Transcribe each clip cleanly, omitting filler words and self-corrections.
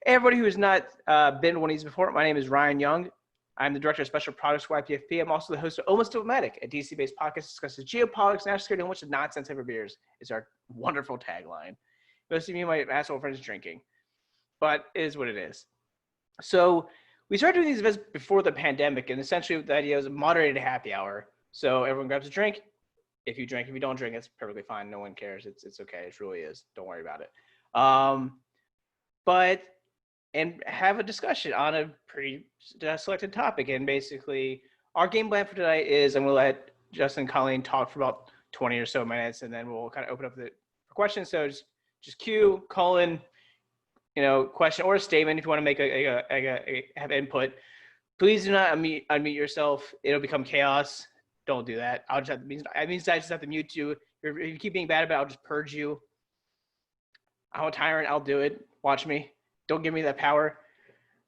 Hey, everybody who has not been to one of these before, my name is Ryan Young. I'm the Director of Special Products for YPFP. I'm also the host of Almost Diplomatic, a DC-based podcast that discusses geopolitics, national security, and a bunch of nonsense over beers. Is our wonderful tagline. Most of you might asshole friends drinking, but it is what it is. So we started doing these events before the pandemic, and essentially the idea was a moderated happy hour. So everyone grabs a drink. If you drink, if you don't drink, it's perfectly fine. No one cares. It's okay. It really is. Don't worry about it. And have a discussion on a pretty selected topic. And basically, our game plan for tonight is I'm going to let Justin and Colleen talk for about 20 or so minutes, and then we'll kind of open up for questions. So just cue, Colleen, question or a statement if you want to make have input. Please do not unmute yourself. It'll become chaos. Don't do that. I just have to mute you. If you keep being bad about it, I'll just purge you. I'm a tyrant. I'll do it. Watch me. Don't give me that power.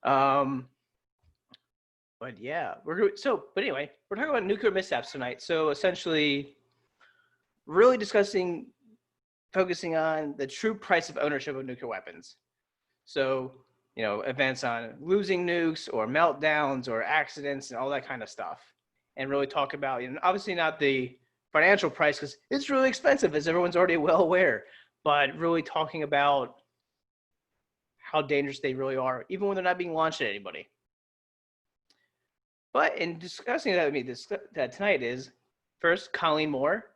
But yeah, but anyway, we're talking about nuclear mishaps tonight. So essentially, really focusing on the true price of ownership of nuclear weapons. So, events on losing nukes or meltdowns or accidents and all that kind of stuff. And really talk about, obviously not the financial price because it's really expensive, as everyone's already well aware, but really talking about how dangerous they really are, even when they're not being launched at anybody. But in discussing that with me tonight is first Colleen Moore,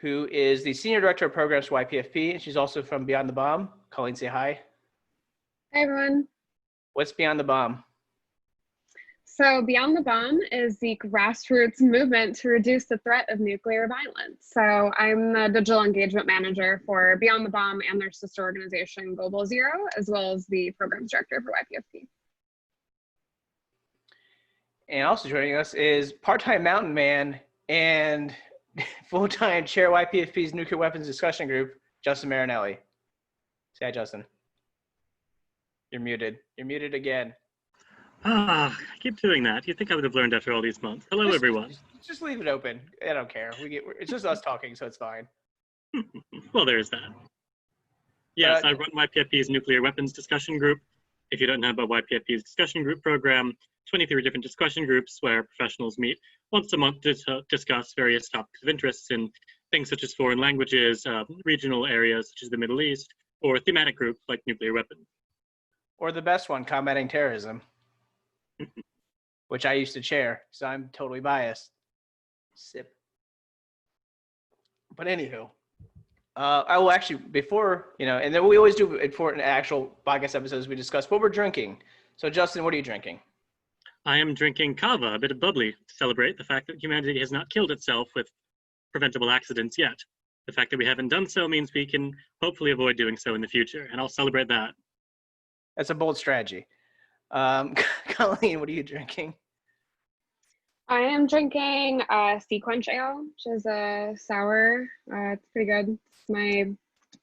who is the Senior Director of Programs for YPFP, and she's also from Beyond the Bomb. Colleen, say hi. Hi, everyone. What's Beyond the Bomb? So Beyond the Bomb is the grassroots movement to reduce the threat of nuclear violence. So I'm the digital engagement manager for Beyond the Bomb and their sister organization, Global Zero, as well as the programs director for YPFP. And also joining us is part-time mountain man and full-time chair YPFP's nuclear weapons discussion group, Justin Marinelli. Say hi, Justin. You're muted. You're muted again. I keep doing that. You'd think I would have learned after all these months. Hello, everyone. Just leave it open. I don't care. It's just us talking, so it's fine. Well, there's that. Yes, I run YPFP's nuclear weapons discussion group. If you don't know about YPFP's discussion group program, 23 different discussion groups where professionals meet once a month to discuss various topics of interest in things such as foreign languages, regional areas such as the Middle East, or thematic groups like nuclear weapons. Or the best one, combating terrorism. Which I used to chair, so I'm totally biased. Sip. But anywho, I will actually, before, and then we always do important actual podcast episodes, we discuss what we're drinking. So Justin, what are you drinking? I am drinking kava, a bit of bubbly, to celebrate the fact that humanity has not killed itself with preventable accidents yet. The fact that we haven't done so means we can hopefully avoid doing so in the future, and I'll celebrate that. That's a bold strategy. Colleen, what are you drinking? I am drinking Sea Quench Ale, which is a sour. It's pretty good. It's my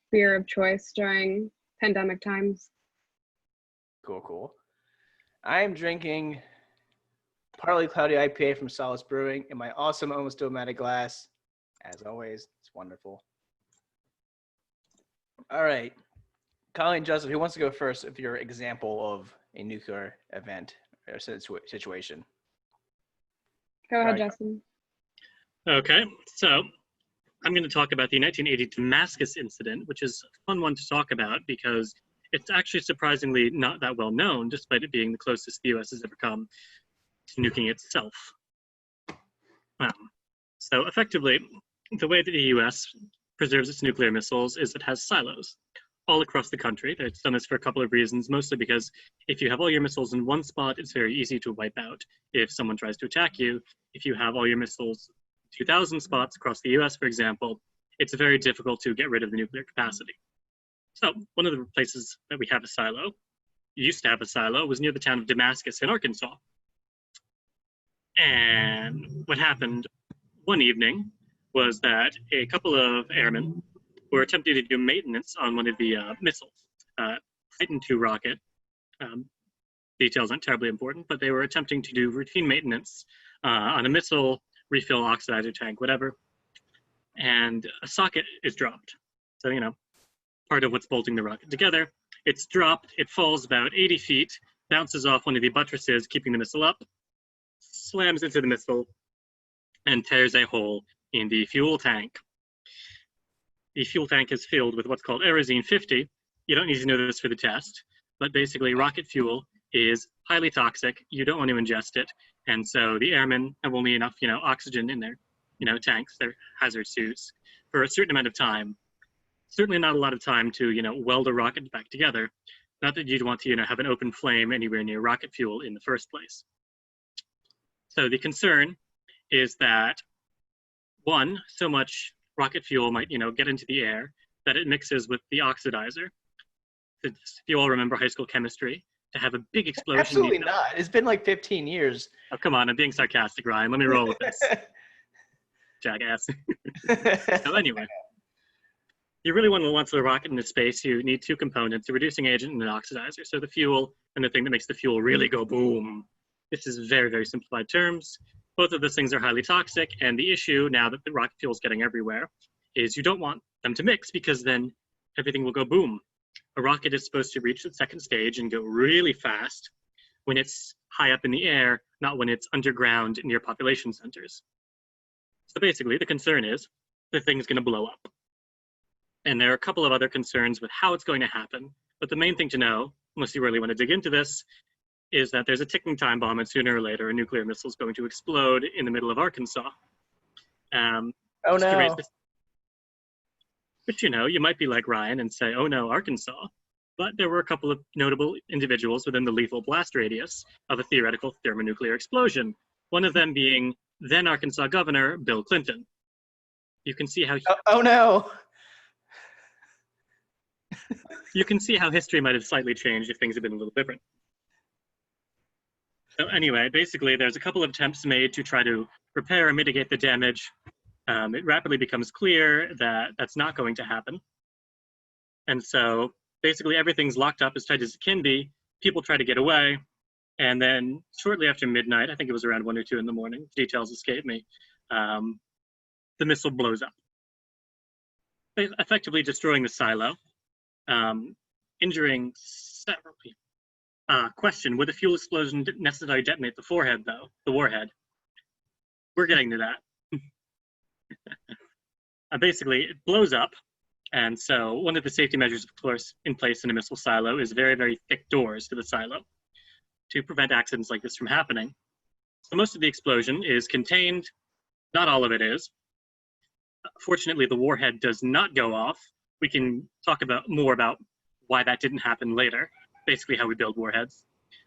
beer of choice during pandemic times. Cool. I am drinking Partly Cloudy IPA from Solace Brewing in my awesome Almost Diplomatic glass. As always, it's wonderful. All right. Colleen, Justin, who wants to go first with your example of a nuclear event or situation? Go ahead, Justin. Okay, so I'm going to talk about the 1980 Damascus Incident, which is a fun one to talk about because it's actually surprisingly not that well known, despite it being the closest the U.S. has ever come to nuking itself. So effectively, the way that the U.S. preserves its nuclear missiles is it has silos all across the country. It's done this for a couple of reasons, mostly because if you have all your missiles in one spot, it's very easy to wipe out if someone tries to attack you. If you have all your missiles 2,000 spots across the US, for example, it's very difficult to get rid of the nuclear capacity. So one of the places that we have a silo, used to have a silo, was near the town of Damascus in Arkansas. And what happened one evening was that a couple of airmen were attempting to do maintenance on one of the missiles, Titan II rocket. Details aren't terribly important, but they were attempting to do routine maintenance on a missile, refill oxidizer tank, whatever. And a socket is dropped. So, part of what's bolting the rocket together It's dropped, it falls about 80 feet, bounces off one of the buttresses, keeping the missile up, slams into the missile, and tears a hole in the fuel tank. The fuel tank is filled with what's called Aerosine 50. You don't need to know this for the test, but basically rocket fuel is highly toxic. You don't want to ingest it. And so the airmen have only enough, oxygen in their, tanks, their hazard suits, for a certain amount of time. Certainly not a lot of time to, weld a rocket back together. Not that you'd want to, have an open flame anywhere near rocket fuel in the first place. So the concern is that, one, so much rocket fuel might, get into the air that it mixes with the oxidizer. If you all remember high school chemistry, to have a big explosion. Absolutely not. It's been like 15 years. Oh, come on. I'm being sarcastic, Ryan. Let me roll with this. Jackass. So anyway, you really want to launch the rocket into space. You need two components, a reducing agent and an oxidizer. So the fuel and the thing that makes the fuel really go boom. This is very, very simplified terms. Both of those things are highly toxic. And the issue now that the rocket fuel is getting everywhere is you don't want them to mix because then everything will go boom. A rocket is supposed to reach the second stage and go really fast when it's high up in the air, not when it's underground near population centers. So basically, the concern is the thing's going to blow up. And there are a couple of other concerns with how it's going to happen. But the main thing to know, unless you really want to dig into this, is that there's a ticking time bomb, and sooner or later, a nuclear missile is going to explode in the middle of Arkansas. Oh, no. But, you might be like Ryan and say, oh, no, Arkansas. But there were a couple of notable individuals within the lethal blast radius of a theoretical thermonuclear explosion, one of them being then Arkansas Governor Bill Clinton. You can see how... Oh, no. You can see how history might have slightly changed if things had been a little different. So anyway, basically, there's a couple of attempts made to try to repair and mitigate the damage. It rapidly becomes clear that that's not going to happen. And so basically everything's locked up as tight as it can be. People try to get away. And then shortly after midnight, I think it was around 1 or 2 in the morning, details escape me, the missile blows up, effectively destroying the silo, injuring several people. Question, would the fuel explosion necessarily detonate the warhead? We're getting to that. Basically, it blows up, and so one of the safety measures, of course, in place in a missile silo is very, very thick doors to the silo to prevent accidents like this from happening. So most of the explosion is contained, not all of it is. Fortunately, the warhead does not go off. We can talk more about why that didn't happen later, basically how we build warheads.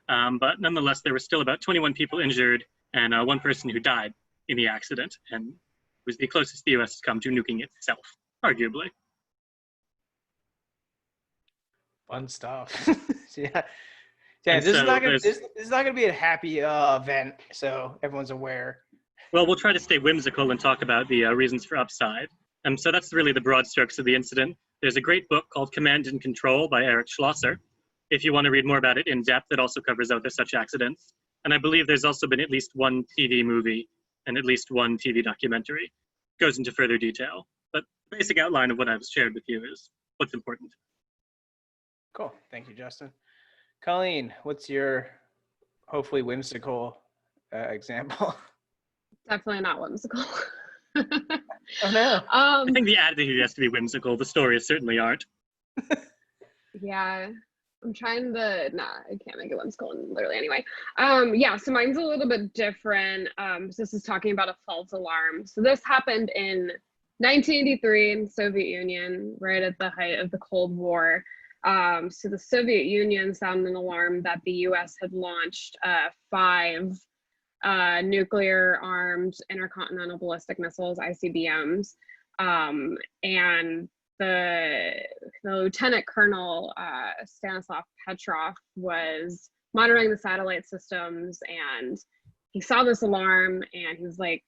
But nonetheless, there were still about 21 people injured and one person who died in the accident, and was the closest the US has come to nuking itself, arguably. Fun stuff. Yeah, this is not gonna be a happy event, so everyone's aware. Well, we'll try to stay whimsical and talk about the reasons for upside. So that's really the broad strokes of the incident. There's a great book called Command and Control by Eric Schlosser. If you want to read more about it in depth, it also covers other such accidents. And I believe there's also been at least one TV movie and at least one TV documentary. It goes into further detail. But the basic outline of what I've shared with you is what's important. Cool. Thank you, Justin. Colleen, what's your hopefully whimsical example? Definitely not whimsical. Oh, no. I think the attitude has to be whimsical. The stories certainly aren't. Yeah. I'm trying to, I can't make it whimsical literally anyway. Yeah, so mine's a little bit different. So this is talking about a false alarm. So this happened in 1983 in the Soviet Union, right at the height of the Cold War. So the Soviet Union sounded an alarm that the US had launched 5 nuclear-armed intercontinental ballistic missiles, ICBMs, and the Lieutenant Colonel Stanislav Petrov was monitoring the satellite systems, and he saw this alarm, and he was like,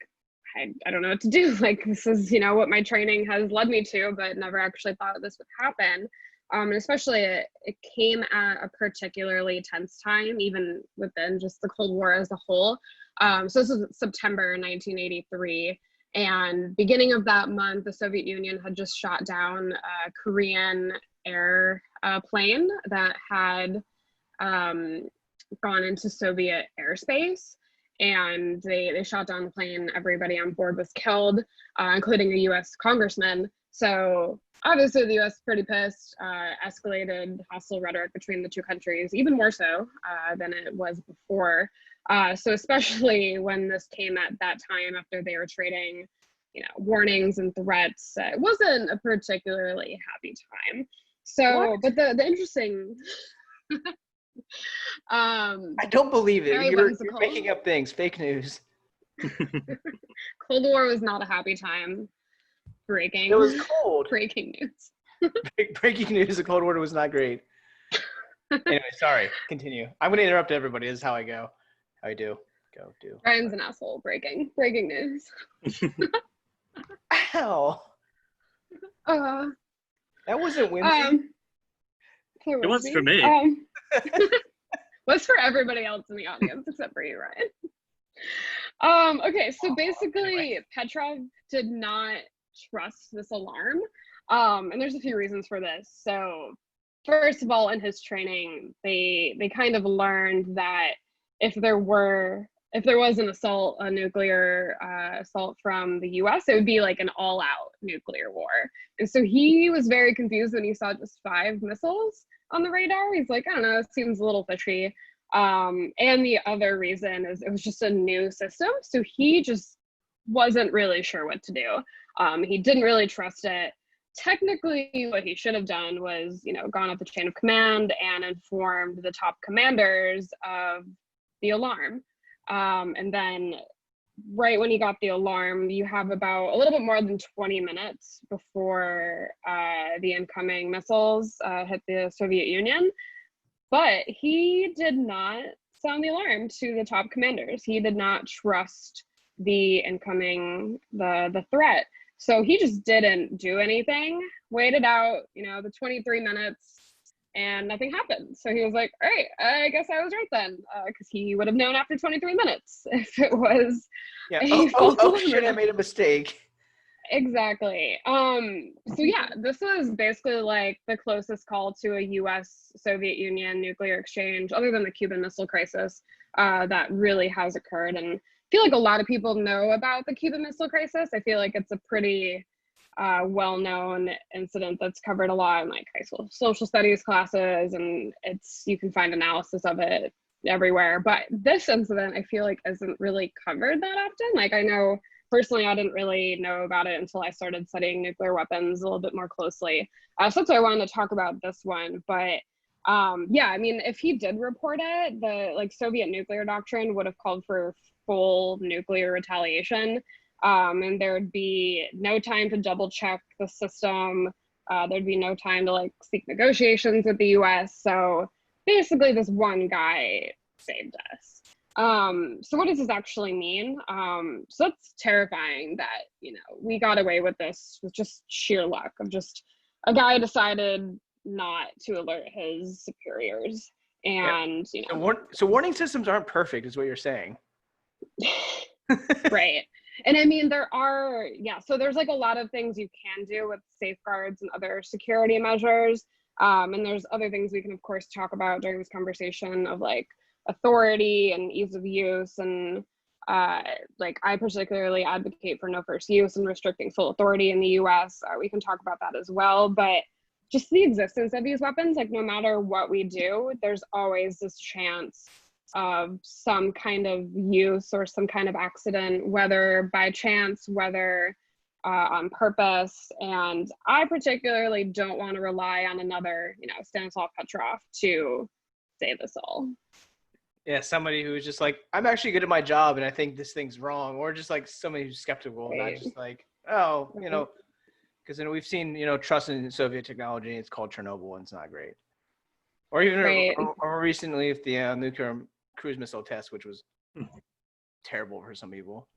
I don't know what to do. Like, this is, what my training has led me to, but never actually thought this would happen. And especially it came at a particularly tense time, even within just the Cold War as a whole. So this was September 1983. And beginning of that month, the Soviet Union had just shot down Korean air a plane that had gone into Soviet airspace, and they shot down the plane. Everybody on board was killed, including a US congressman. So obviously the US is pretty pissed, escalated hostile rhetoric between the two countries, even more so than it was before. So especially when this came at that time after they were trading, warnings and threats, it wasn't a particularly happy time. So, but the interesting, I don't believe it. You're making up things, fake news. Cold War was not a happy time. It was cold. Breaking news. Breaking news, the Cold War was not great. Anyway, sorry, continue. I'm going to interrupt everybody. This is how I go. How I do. Go do. Ryan's an asshole. Breaking news. Ow. That wasn't whimsy. It was for me. Was for everybody else in the audience except for you, Ryan. Okay, so basically Petrov did not trust this alarm. And there's a few reasons for this. So first of all, in his training, they kind of learned that if there was an assault, a nuclear assault from the US, it would be like an all-out nuclear war. And so he was very confused when he saw just 5 missiles on the radar. He's like, I don't know, it seems a little fishy. And the other reason is it was just a new system. So he just wasn't really sure what to do. He didn't really trust it. Technically, what he should have done was, gone up the chain of command and informed the top commanders of the alarm. And then right when he got the alarm, you have about a little bit more than 20 minutes before the incoming missiles hit the Soviet Union. But he did not sound the alarm to the top commanders. He did not trust the incoming, the threat. So he just didn't do anything, waited out, the 23 minutes, and nothing happened. So he was like, all right, I guess I was right then, because he would have known after 23 minutes if it was shit, I made a mistake. Exactly. So yeah, this was basically like the closest call to a US-Soviet Union nuclear exchange, other than the Cuban Missile Crisis, that really has occurred. And I feel like a lot of people know about the Cuban Missile Crisis. I feel like it's a pretty well-known incident that's covered a lot in like high school social studies classes, and you can find analysis of it everywhere. But this incident, I feel like, isn't really covered that often. Like, I know personally, I didn't really know about it until I started studying nuclear weapons a little bit more closely. So that's why I wanted to talk about this one. But yeah, I mean, if he did report it, the Soviet nuclear doctrine would have called for full nuclear retaliation. And there'd be no time to double check the system. There'd be no time to seek negotiations with the US. So basically this one guy saved us. So what does this actually mean? So that's terrifying that, we got away with this with just sheer luck of just a guy decided not to alert his superiors. And, So warning systems aren't perfect is what you're saying. Right. And I mean, so there's a lot of things you can do with safeguards and other security measures. And there's other things we can, of course, talk about during this conversation of authority and ease of use. And I particularly advocate for no first use and restricting full authority in the US. We can talk about that as well. But just the existence of these weapons, no matter what we do, there's always this chance of some kind of use or some kind of accident, whether by chance, whether on purpose. And I particularly don't want to rely on another, Stanislav Petrov to save us all. Yeah, somebody who's just I'm actually good at my job and I think this thing's wrong, or just somebody who's skeptical, right. Not just because we've seen, trust in Soviet technology, it's called Chernobyl and it's not great. Or even right. or recently with the nuclear cruise missile test, which was terrible for some people.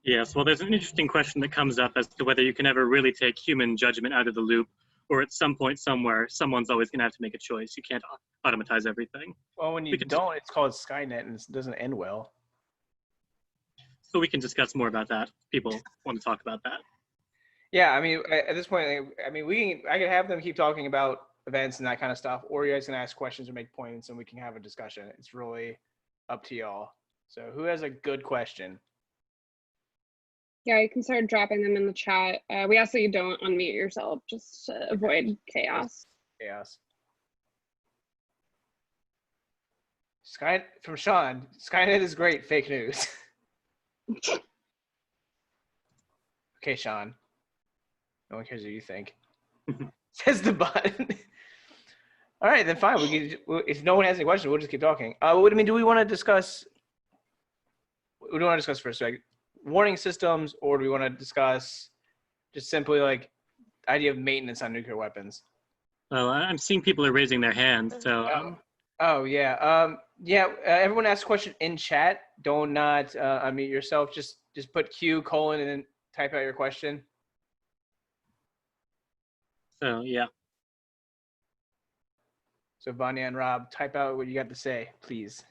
Yes, well, there's an interesting question that comes up as to whether you can ever really take human judgment out of the loop, or at some point somewhere, someone's always going to have to make a choice. You can't automatize everything. Well, when you don't, it's called Skynet, and it doesn't end well. So we can discuss more about that. People want to talk about that. Yeah, I mean, at this point, I could have them keep talking about events and that kind of stuff, or you guys can ask questions or make points and we can have a discussion. It's really up to y'all. So who has a good question? Yeah, you can start dropping them in the chat. We ask that you don't unmute yourself just to avoid chaos. Sky from Sean. Skynet is great. Fake news. Okay, Sean. No one cares what you think. Says the button. All right, then fine. If no one has any questions, we'll just keep talking. Do we want to discuss? What do we want to discuss first? Like warning systems, or do we want to discuss just simply like idea of maintenance on nuclear weapons? Well, I'm seeing people are raising their hands, so. Everyone ask a question in chat. Don't not unmute yourself. Just put Q : and then type out your question. So yeah. So Vanya and Rob, type out what you got to say, please.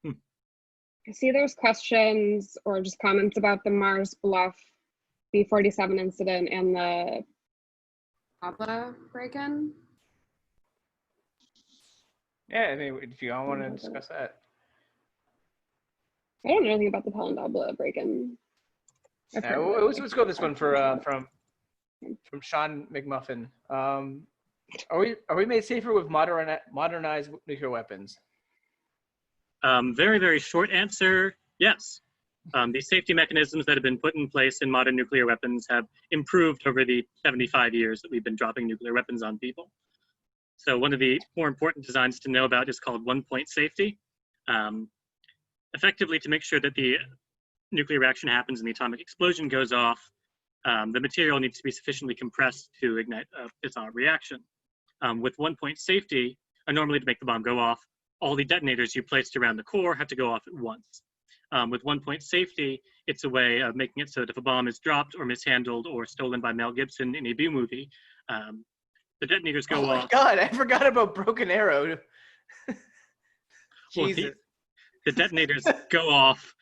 I see there's questions or just comments about the Mars Bluff B-47 incident and the Pablo break-in. Yeah, I mean, if you all want to discuss that. I don't know anything about the Pelendabla break-in. Let's go with this one from Sean McMuffin. Are we made safer with modernized nuclear weapons? Very, very short answer, yes. These safety mechanisms that have been put in place in modern nuclear weapons have improved over the 75 years that we've been dropping nuclear weapons on people. So one of the more important designs to know about is called one-point safety. Effectively, to make sure that the nuclear reaction happens and the atomic explosion goes off, the material needs to be sufficiently compressed to ignite a fissile reaction. With one-point safety, normally to make the bomb go off, all the detonators you placed around the core have to go off at once. With one-point safety, it's a way of making it so that if a bomb is dropped or mishandled or stolen by Mel Gibson in a B movie, the detonators go off. Oh my God, I forgot about Broken Arrow. Jesus. Well, the detonators go off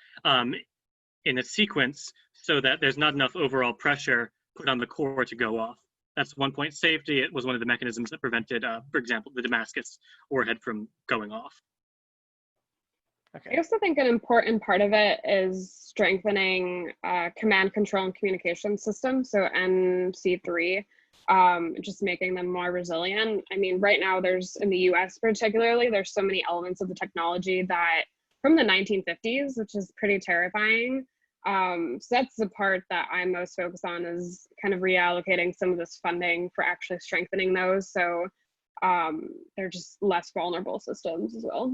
in a sequence so that there's not enough overall pressure put on the core to go off. That's one-point safety. It was one of the mechanisms that prevented, for example, the Damascus warhead from going off. Okay. I also think an important part of it is strengthening command, control, and communication systems. So MC3, just making them more resilient. I mean, right now there's, in the US particularly, there's so many elements of the technology that from the 1950s, which is pretty terrifying. So that's the part that I'm most focused on, is kind of reallocating some of this funding for actually strengthening those. So they're just less vulnerable systems as well.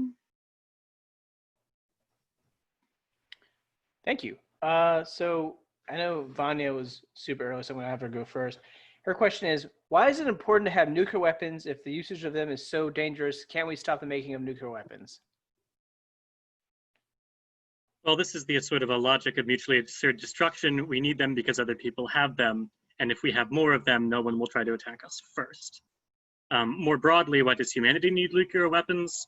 Thank you. So I know Vanya was super early, so I'm gonna have her go first. Her question is, why is it important to have nuclear weapons if the usage of them is so dangerous? Can't we stop the making of nuclear weapons? Well, this is the sort of a logic of mutually assured destruction. We need them because other people have them. And if we have more of them, no one will try to attack us first. More broadly, why does humanity need nuclear weapons?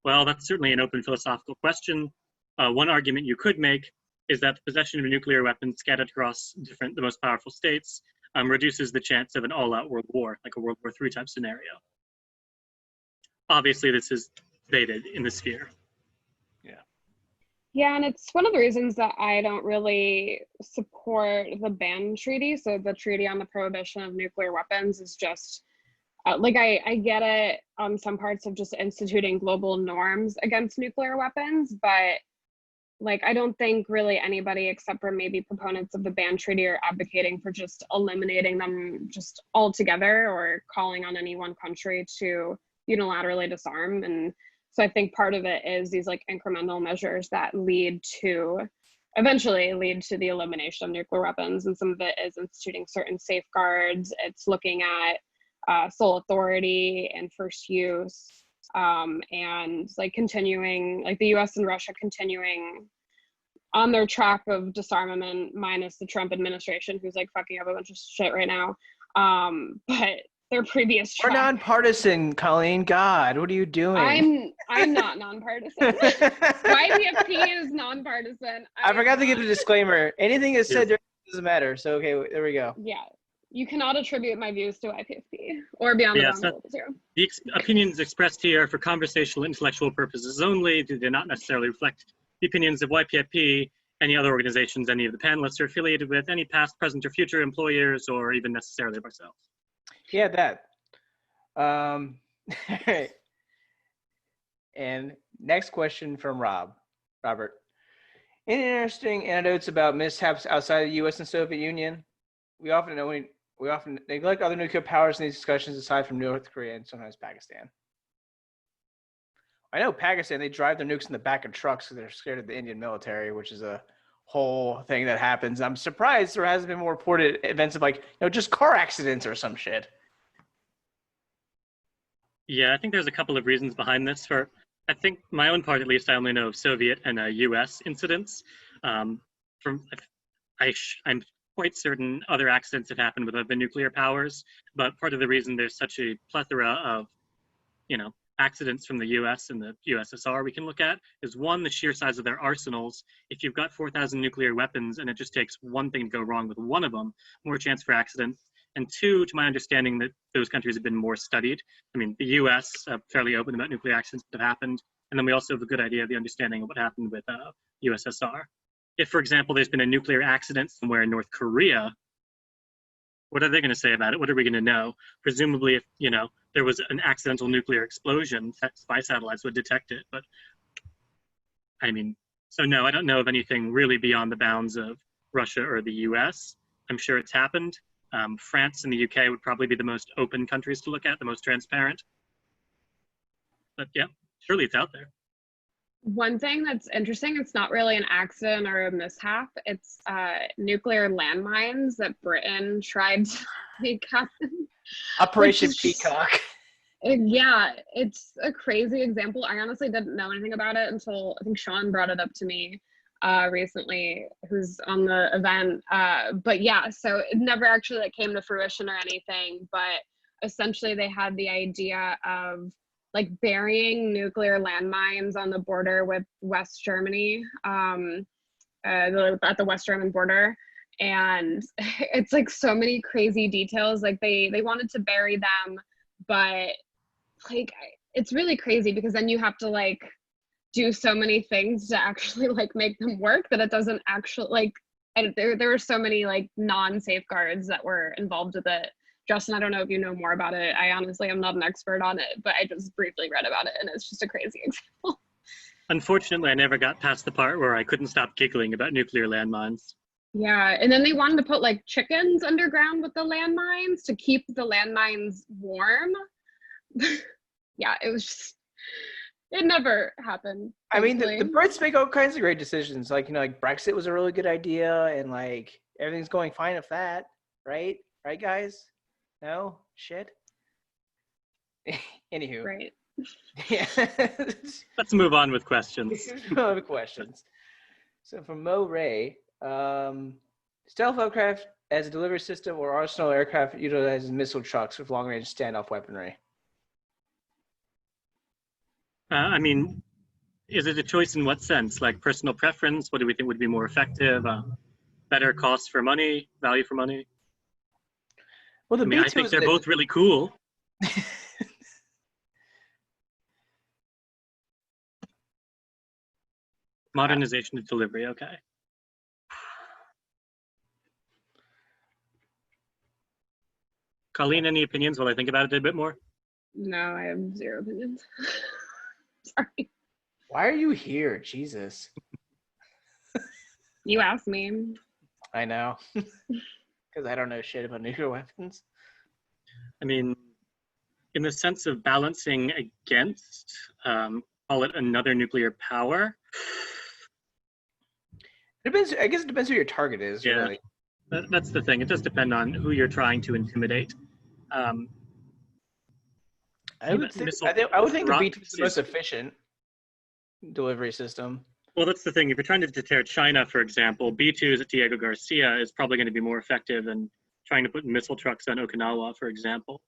Well, that's certainly an open philosophical question. One argument you could make is that the possession of nuclear weapons scattered across the most powerful states reduces the chance of an all-out world war, like a World War III type scenario. Obviously, this is debated in the sphere. Yeah, and it's one of the reasons that I don't really support the ban treaty. So the treaty on the prohibition of nuclear weapons is just, I get it on some parts of just instituting global norms against nuclear weapons, but I don't think really anybody except for maybe proponents of the ban treaty are advocating for just eliminating them just altogether or calling on any one country to unilaterally disarm. And so I think part of it is these incremental measures that eventually lead to the elimination of nuclear weapons. And some of it is instituting certain safeguards. It's looking at sole authority and first use, and continuing, the US and Russia continuing on their track of disarmament, minus the Trump administration, who's fucking up a bunch of shit right now. But their previous track. We're nonpartisan, Colleen. God, what are you doing? I'm not nonpartisan. YPFP is nonpartisan. I forgot to give a disclaimer. Anything is said doesn't matter. So okay, there we go. Yeah. You cannot attribute my views to YPFP or Beyond the Yeah, Bomb so Global Zero. the opinions expressed here are for conversational intellectual purposes only. Do they not necessarily reflect the opinions of YPFP, any other organizations, any of the panelists are affiliated with, any past, present, or future employers, or even necessarily of ourselves? Yeah, that. All right. And next question from Robert. Any interesting anecdotes about mishaps outside the U.S. and Soviet Union? We often neglect other nuclear powers in these discussions aside from North Korea and sometimes Pakistan. I know Pakistan, they drive their nukes in the back of trucks because they're scared of the Indian military, which is a whole thing that happens. I'm surprised there hasn't been more reported events of just car accidents or some shit. Yeah, I think there's a couple of reasons behind this. I think my own part, at least, I only know of Soviet and U.S. incidents. I'm quite certain other accidents have happened with other nuclear powers, but part of the reason there's such a plethora of, accidents from the U.S. and the USSR we can look at is, one, the sheer size of their arsenals. If you've got 4,000 nuclear weapons and it just takes one thing to go wrong with one of them, more chance for accident. And two, to my understanding, that those countries have been more studied. I mean, the U.S. Fairly open about nuclear accidents that have happened, and then we also have a good idea of the understanding of what happened with USSR. If, for example, there's been a nuclear accident somewhere in North Korea, what are they going to say about it? What are we going to know? Presumably, if there was an accidental nuclear explosion, spy satellites would detect it. But so no, I don't know of anything really beyond the bounds of Russia or the U.S. I'm sure it's happened. France and the UK would probably be the most open countries to look at, the most transparent. But yeah, surely it's out there. One thing that's interesting, it's not really an accident or a mishap. It's nuclear landmines that Britain tried to make happen. Operation Peacock. Yeah, it's a crazy example. I honestly didn't know anything about it until I think Sean brought it up to me recently, who's on the event. But yeah, so it never actually came to fruition or anything, but essentially they had the idea of burying nuclear landmines on the border with West Germany, at the West German border. And it's so many crazy details. They wanted to bury them, but it's really crazy because then you have to do so many things to actually make them work that it doesn't actually there were so many non-safeguards that were involved with it. Justin, I don't know if you know more about it. I honestly am not an expert on it, but I just briefly read about it, and it's just a crazy example. Unfortunately, I never got past the part where I couldn't stop giggling about nuclear landmines. Yeah, and then they wanted to put chickens underground with the landmines to keep the landmines warm. Yeah, it never happened. I mean, the Brits make all kinds of great decisions. Brexit was a really good idea, and everything's going fine with that, right? Right, guys? No? Shit? Anywho. Right. Yeah. Let's move on with questions. So from Mo Ray, stealth aircraft as a delivery system or arsenal aircraft utilizes missile trucks with long-range standoff weaponry. Is it a choice in what sense? Personal preference? What do we think would be more effective? Better cost for money? Value for money? Well, I think they're both really cool. Modernization of delivery, okay. Colleen, any opinions while I think about it a bit more? No, I have zero opinions. Sorry. Why are you here? Jesus. You asked me. I know. Because I don't know shit about nuclear weapons. In the sense of balancing against, call it another nuclear power. I guess it depends who your target is. Yeah, really. That's the thing. It does depend on who you're trying to intimidate. I would think the B-2 is the most efficient delivery system. Well, that's the thing. If you're trying to deter China, for example, B-2s at Diego Garcia is probably going to be more effective than trying to put missile trucks on Okinawa, for example.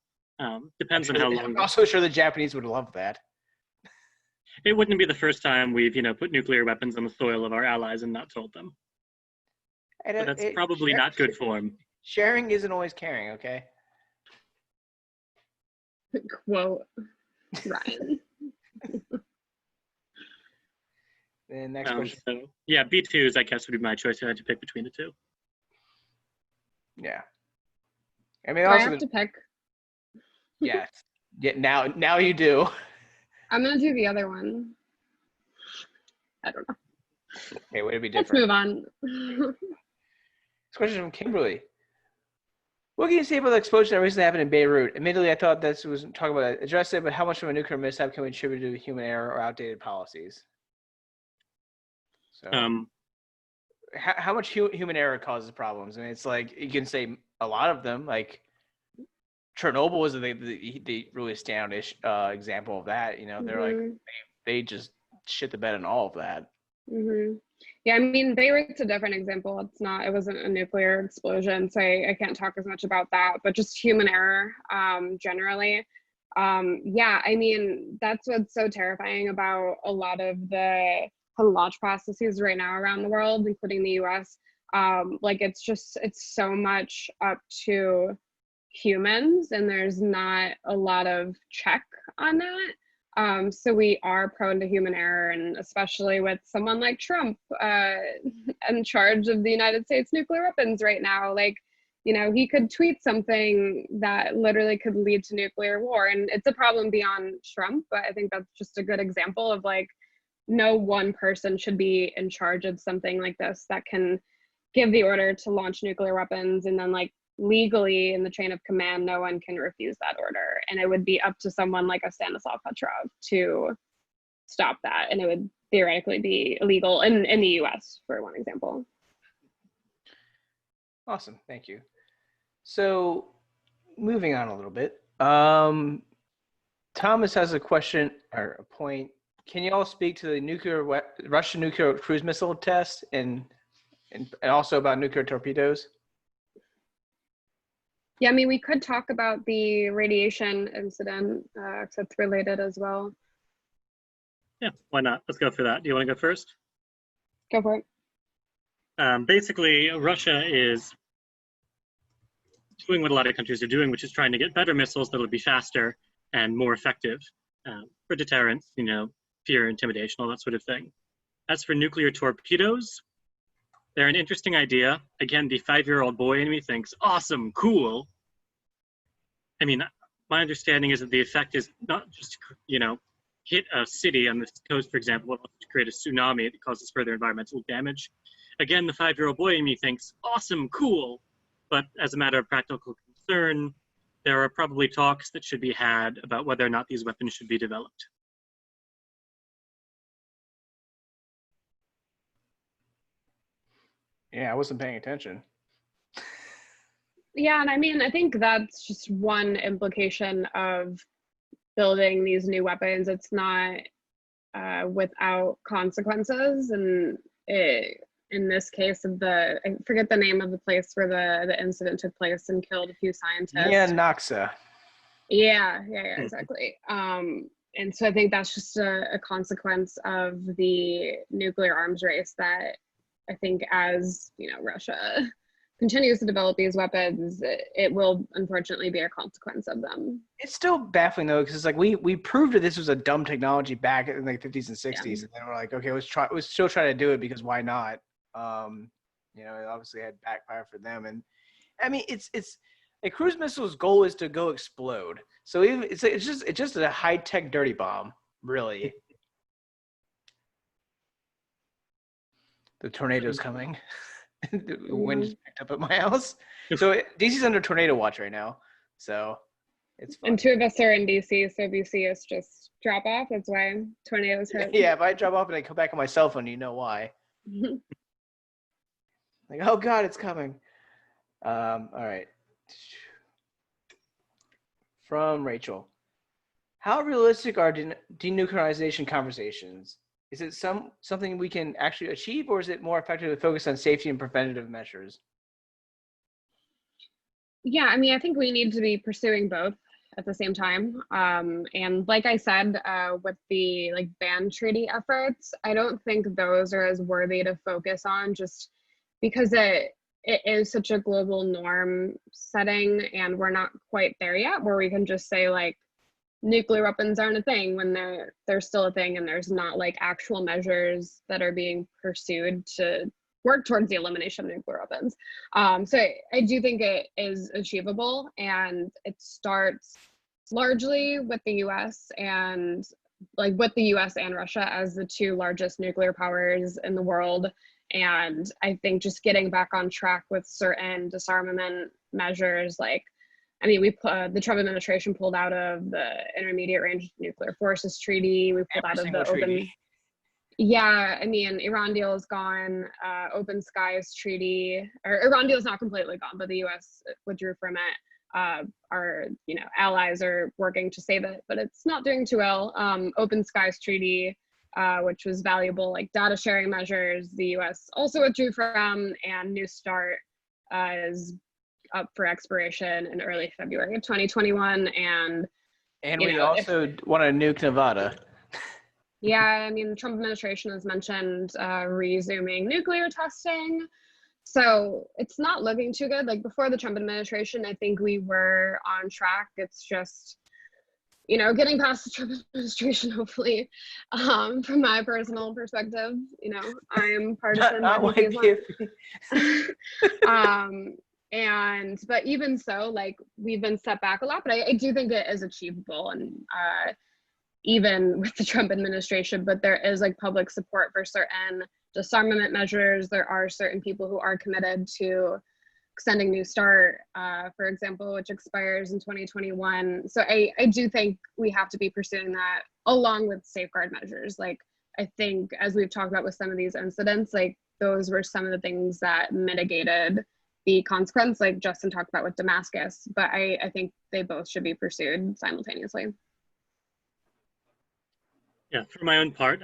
Depends on how long. I'm also sure the Japanese would love that. It wouldn't be the first time we've, put nuclear weapons on the soil of our allies and not told them. But that's probably not good form. Sharing isn't always caring, okay? Quote Ryan. And next question. So, yeah, B2s, I guess, would be my choice if I had to pick between the two. Yeah. I mean, Do I also, have to pick? yes. Yeah, now you do. I'm gonna do the other one. I don't know. Okay, way to be Let's different. move on. This question from Kimberly. What can you say about the explosion that recently happened in Beirut? Admittedly, I thought this was talking about address it, but how much of a nuclear mishap can we attribute to human error or outdated policies? So, how much human error causes problems? I mean, it's like you can say a lot of them. Like Chernobyl was the really standout example of that. You know, they're like they just shit the bed on all of that. Yeah, I mean, Beirut's a different example. It wasn't a nuclear explosion, so I can't talk as much about that, but just human error generally. Yeah, I mean, that's what's so terrifying about a lot of the launch processes right now around the world, including the US. Like it's so much up to humans, and there's not a lot of check on that. So we are prone to human error, and especially with someone like Trump in charge of the United States nuclear weapons right now. Like, you know, he could tweet something that literally could lead to nuclear war. And it's a problem beyond Trump, but I think that's just a good example of like, no one person should be in charge of something like this that can give the order to launch nuclear weapons, and then like legally in the chain of command, no one can refuse that order. And it would be up to someone like a Stanislav Petrov to stop that. And it would theoretically be illegal in the US, for one example. Awesome, thank you. So moving on a little bit, Thomas has a question or a point. Can you all speak to the Russian nuclear cruise missile test and also about nuclear torpedoes? Yeah, I mean, we could talk about the radiation incident, because it's related as well. Yeah, why not? Let's go for that. Do you want to go first? Go for it. Basically, Russia is doing what a lot of countries are doing, which is trying to get better missiles that will be faster and more effective for deterrence, you know, fear, intimidation, all that sort of thing. As for nuclear torpedoes, they're an interesting idea. Again, the 5-year-old boy in me thinks, awesome, cool. I mean, my understanding is that the effect is not just, you know, hit a city on the coast, for example, but to create a tsunami that causes further environmental damage. Again, the 5-year-old boy in me thinks, awesome, cool. But as a matter of practical concern, there are probably talks that should be had about whether or not these weapons should be developed. Yeah, I wasn't paying attention. Yeah, and I mean, I think that's just one implication of building these new weapons. It's not without consequences. And in this case of I forget the name of the place where the incident took place and killed a few scientists. Yeah, Noxa. Yeah, exactly. And so I think that's just a consequence of the nuclear arms race that I think, as you know, Russia continues to develop these weapons, it will unfortunately be a consequence of them. It's still baffling though, because it's like we proved that this was a dumb technology back in like 50s and 60s, yeah. And then we're like, okay, let's still try to do it because why not? You know, it obviously had backfire for them, and I mean, it's a cruise missile's goal is to go explode. So even it's just a high tech dirty bomb, really. The tornado's coming. The wind just picked up at my house. So DC's under tornado watch right now. So it's fun. And 2 of us are in DC, so if you see us just drop off, that's why tornadoes hit. Yeah, if I drop off and I come back on my cell phone, you know why. Like, oh God, it's coming. All right. From Rachel. How realistic are denuclearization conversations? Is it something we can actually achieve, or is it more effective to focus on safety and preventative measures? Yeah, I mean, I think we need to be pursuing both at the same time. And like I said, with the like ban treaty efforts, I don't think those are as worthy to focus on, just because it is such a global norm setting, and we're not quite there yet where we can just say like nuclear weapons aren't a thing when they're still a thing, and there's not like actual measures that are being pursued to work towards the elimination of nuclear weapons. So I do think it is achievable, and it starts largely with the US and Russia as the two largest nuclear powers in the world. And I think just getting back on track with certain disarmament measures, like, I mean, the Trump administration pulled out of the Intermediate Range Nuclear Forces Treaty. We pulled out of the treaty. Yeah, I mean, Iran deal is gone. Open Skies Treaty, or Iran deal is not completely gone, but the U.S. withdrew from it. Our allies are working to save it, but it's not doing too well. Open Skies Treaty, which was valuable, like data sharing measures, the U.S. also withdrew from, and New START is up for expiration in early February of 2021. And we also want to nuke Nevada. Yeah, I mean, the Trump administration has mentioned resuming nuclear testing. So it's not looking too good. Like before the Trump administration, I think we were on track. It's just, getting past the Trump administration, hopefully, from my personal perspective, I'm partisan. Not YPFP. But even so, like we've been set back a lot, but I do think it is achievable. And even with the Trump administration, but there is like public support for certain disarmament measures. There are certain people who are committed to extending New START, for example, which expires in 2021. So I do think we have to be pursuing that along with safeguard measures. Like I think as we've talked about with some of these incidents, like those were some of the things that mitigated the consequence, like Justin talked about with Damascus, but I think they both should be pursued simultaneously. Yeah, for my own part,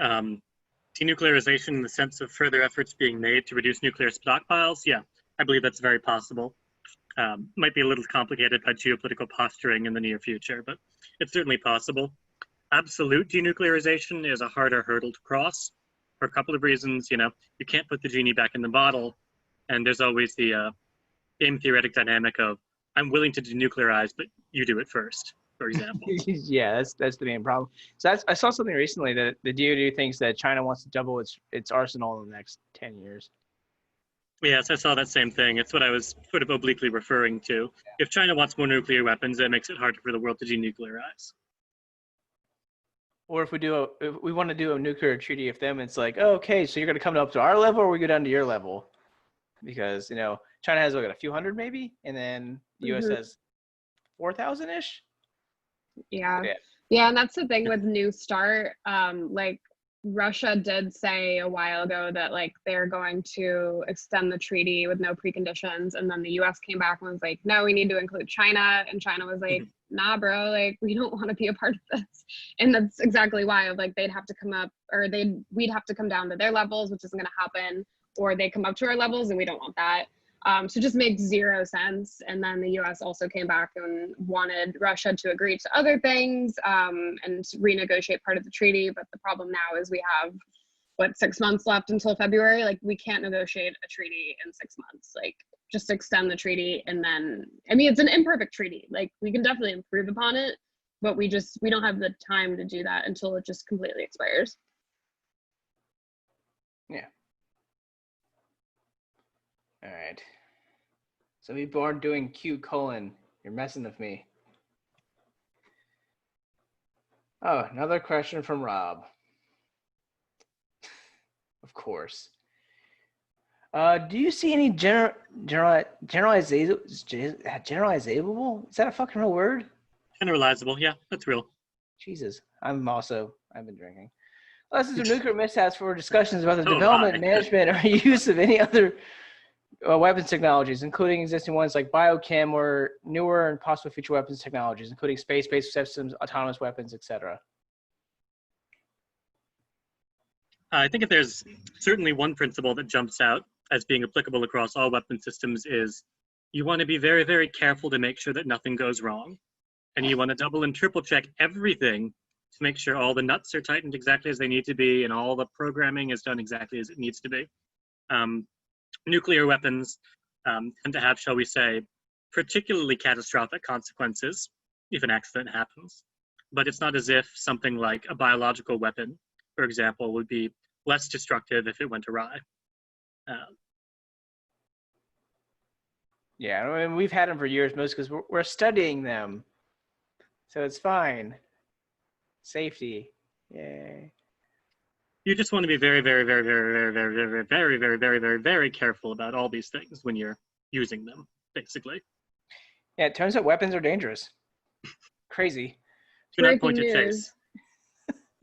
denuclearization in the sense of further efforts being made to reduce nuclear stockpiles, yeah, I believe that's very possible. Might be a little complicated by geopolitical posturing in the near future, but it's certainly possible. Absolute denuclearization is a harder hurdle to cross for a couple of reasons. You can't put the genie back in the bottle, and there's always the game theoretic dynamic of, I'm willing to denuclearize, but you do it first, for example. Yeah, that's the main problem. So I saw something recently that the DoD thinks that China wants to double its arsenal in the next 10 years. Yes, I saw that same thing. It's what I was sort of obliquely referring to. If China wants more nuclear weapons, that makes it harder for the world to denuclearize. Or if we want to do a nuclear treaty with them, it's like, oh, okay, so you're going to come up to our level, or we go down to your level? Because China has like a few hundred maybe, and then the U.S. has 4,000-ish. Yeah, and that's the thing with New START. Like Russia did say a while ago that like they're going to extend the treaty with no preconditions, and then the US came back and was like, no, we need to include China, and China was like, nah, bro, like we don't want to be a part of this. And that's exactly why, like they'd have to come up, or we'd have to come down to their levels, which isn't going to happen, or they come up to our levels, and we don't want that. So it just makes zero sense. And then the US also came back and wanted Russia to agree to other things and renegotiate part of the treaty. But the problem now is we have, 6 months left until February? Like we can't negotiate a treaty in 6 months. Like just extend the treaty. And then, I mean, it's an imperfect treaty. Like we can definitely improve upon it, but we don't have the time to do that until it just completely expires. Yeah. All right. Some people aren't doing Q colon. You're messing with me. Oh, another question from Rob. Of course. Do you see any generalizable? Is that a fucking real word? Generalizable, yeah, that's real. Jesus, I've been drinking. Lessons of nuclear mishaps for discussions about the development, management, or use of any other weapons technologies, including existing ones like biochem or newer and possible future weapons technologies, including space-based systems, autonomous weapons, etc. I think if there's certainly one principle that jumps out as being applicable across all weapon systems is you want to be very, very careful to make sure that nothing goes wrong. And you want to double and triple check everything to make sure all the nuts are tightened exactly as they need to be and all the programming is done exactly as it needs to be. Nuclear weapons tend to have, shall we say, particularly catastrophic consequences if an accident happens. But it's not as if something like a biological weapon, for example, would be less destructive if it went awry. Yeah, I mean, we've had them for years, most because we're studying them, so it's fine. Safety, yay. You just want to be very, very, very, very, very, very, very, very, very, very, very, very careful about all these things when you're using them, basically. Yeah, it turns out weapons are dangerous. Crazy. Do not Breaking point at news. face.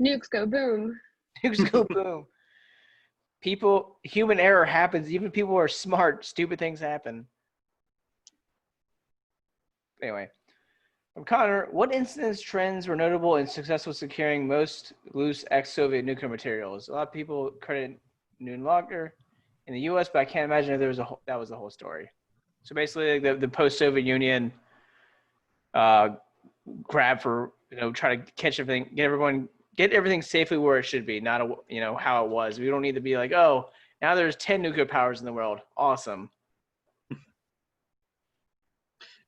Nukes go boom. Nukes go boom. People, human error happens. Even people who are smart, stupid things happen. Anyway, from Connor, what incidents, trends were notable and successful securing most loose ex-Soviet nuclear materials? A lot of people credit Noon Lager in the U.S., but I can't imagine if there was that was the whole story. So basically, the post-Soviet Union grab for try to catch everything, get everything safely where it should be, not how it was. We don't need to be like, oh, now there's 10 nuclear powers in the world. Awesome.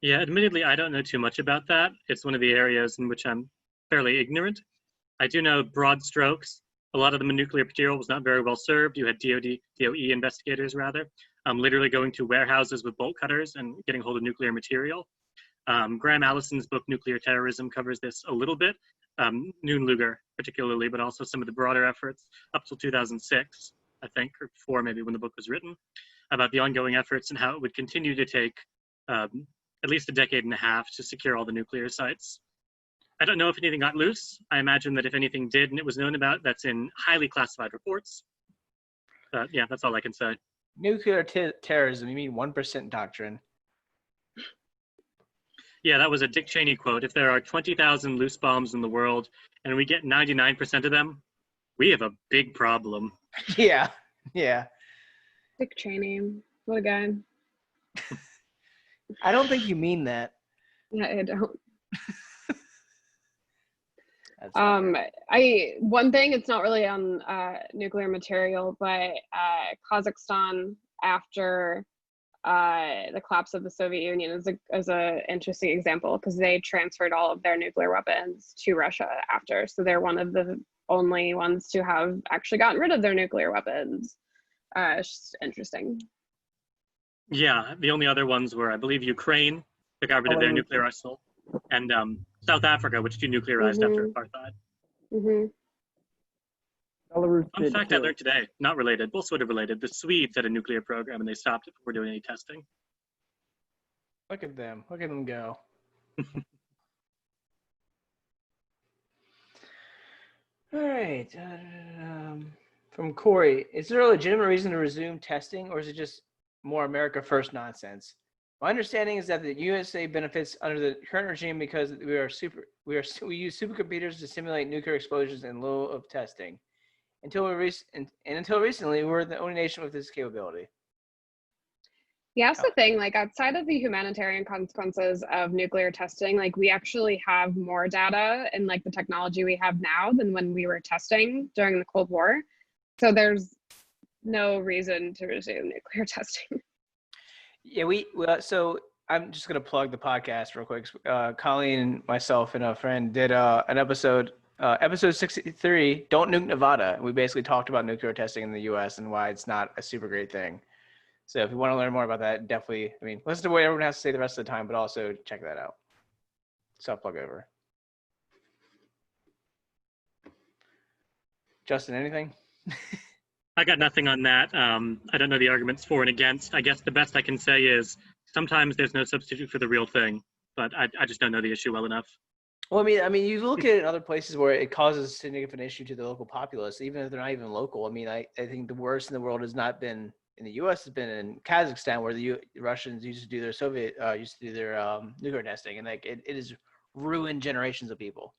Yeah, admittedly, I don't know too much about that. It's one of the areas in which I'm fairly ignorant. I do know broad strokes. A lot of the nuclear material was not very well served. You had DOE investigators, rather, literally going to warehouses with bolt cutters and getting hold of nuclear material. Graham Allison's book, Nuclear Terrorism, covers this a little bit. Noon Luger, particularly, but also some of the broader efforts up till 2006, I think, or before maybe when the book was written, about the ongoing efforts and how it would continue to take at least a decade and a half to secure all the nuclear sites. I don't know if anything got loose. I imagine that if anything did and it was known about, that's in highly classified reports. But yeah, that's all I can say. Nuclear terrorism, you mean 1% doctrine? Yeah, that was a Dick Cheney quote. If there are 20,000 loose bombs in the world and we get 99% of them, we have a big problem. Yeah. Dick Cheney, what a guy. I don't think you mean that. Yeah, I don't. That's one thing, it's not really on nuclear material, but Kazakhstan after the collapse of the Soviet Union is a interesting example because they transferred all of their nuclear weapons to Russia after. So they're one of the only ones to have actually gotten rid of their nuclear weapons. It's just interesting. Yeah, the only other ones were, I believe, Ukraine, that got rid of their nuclear arsenal, and South Africa, which denuclearized after apartheid. Mm-hmm. Fun fact I learned today, not related, both sort of related. The Swedes had a nuclear program and they stopped it before doing any testing. Look at them go. All right. From Corey, is there a legitimate reason to resume testing, or is it just more America first nonsense? My understanding is that the USA benefits under the current regime because we use supercomputers to simulate nuclear explosions in lieu of testing. Until recently, we were the only nation with this capability. Yeah, that's the thing. Like outside of the humanitarian consequences of nuclear testing, like we actually have more data and like the technology we have now than when we were testing during the Cold War. So there's no reason to resume nuclear testing. Yeah, so I'm just gonna plug the podcast real quick. Colleen, myself, and a friend did an episode 63, Don't Nuke Nevada. We basically talked about nuclear testing in the US and why it's not a super great thing. So if you want to learn more about that, definitely, listen to what everyone has to say the rest of the time, but also check that out. Self-plug over. Justin, anything? I got nothing on that. I don't know the arguments for and against. I guess the best I can say is sometimes there's no substitute for the real thing, but I just don't know the issue well enough. Well, I mean, you look at it in other places where it causes a significant issue to the local populace, even if they're not even local. I think the worst in the world has not been in the U.S. has been in Kazakhstan, where the Russians used to do their nuclear testing, and like it has ruined generations of people.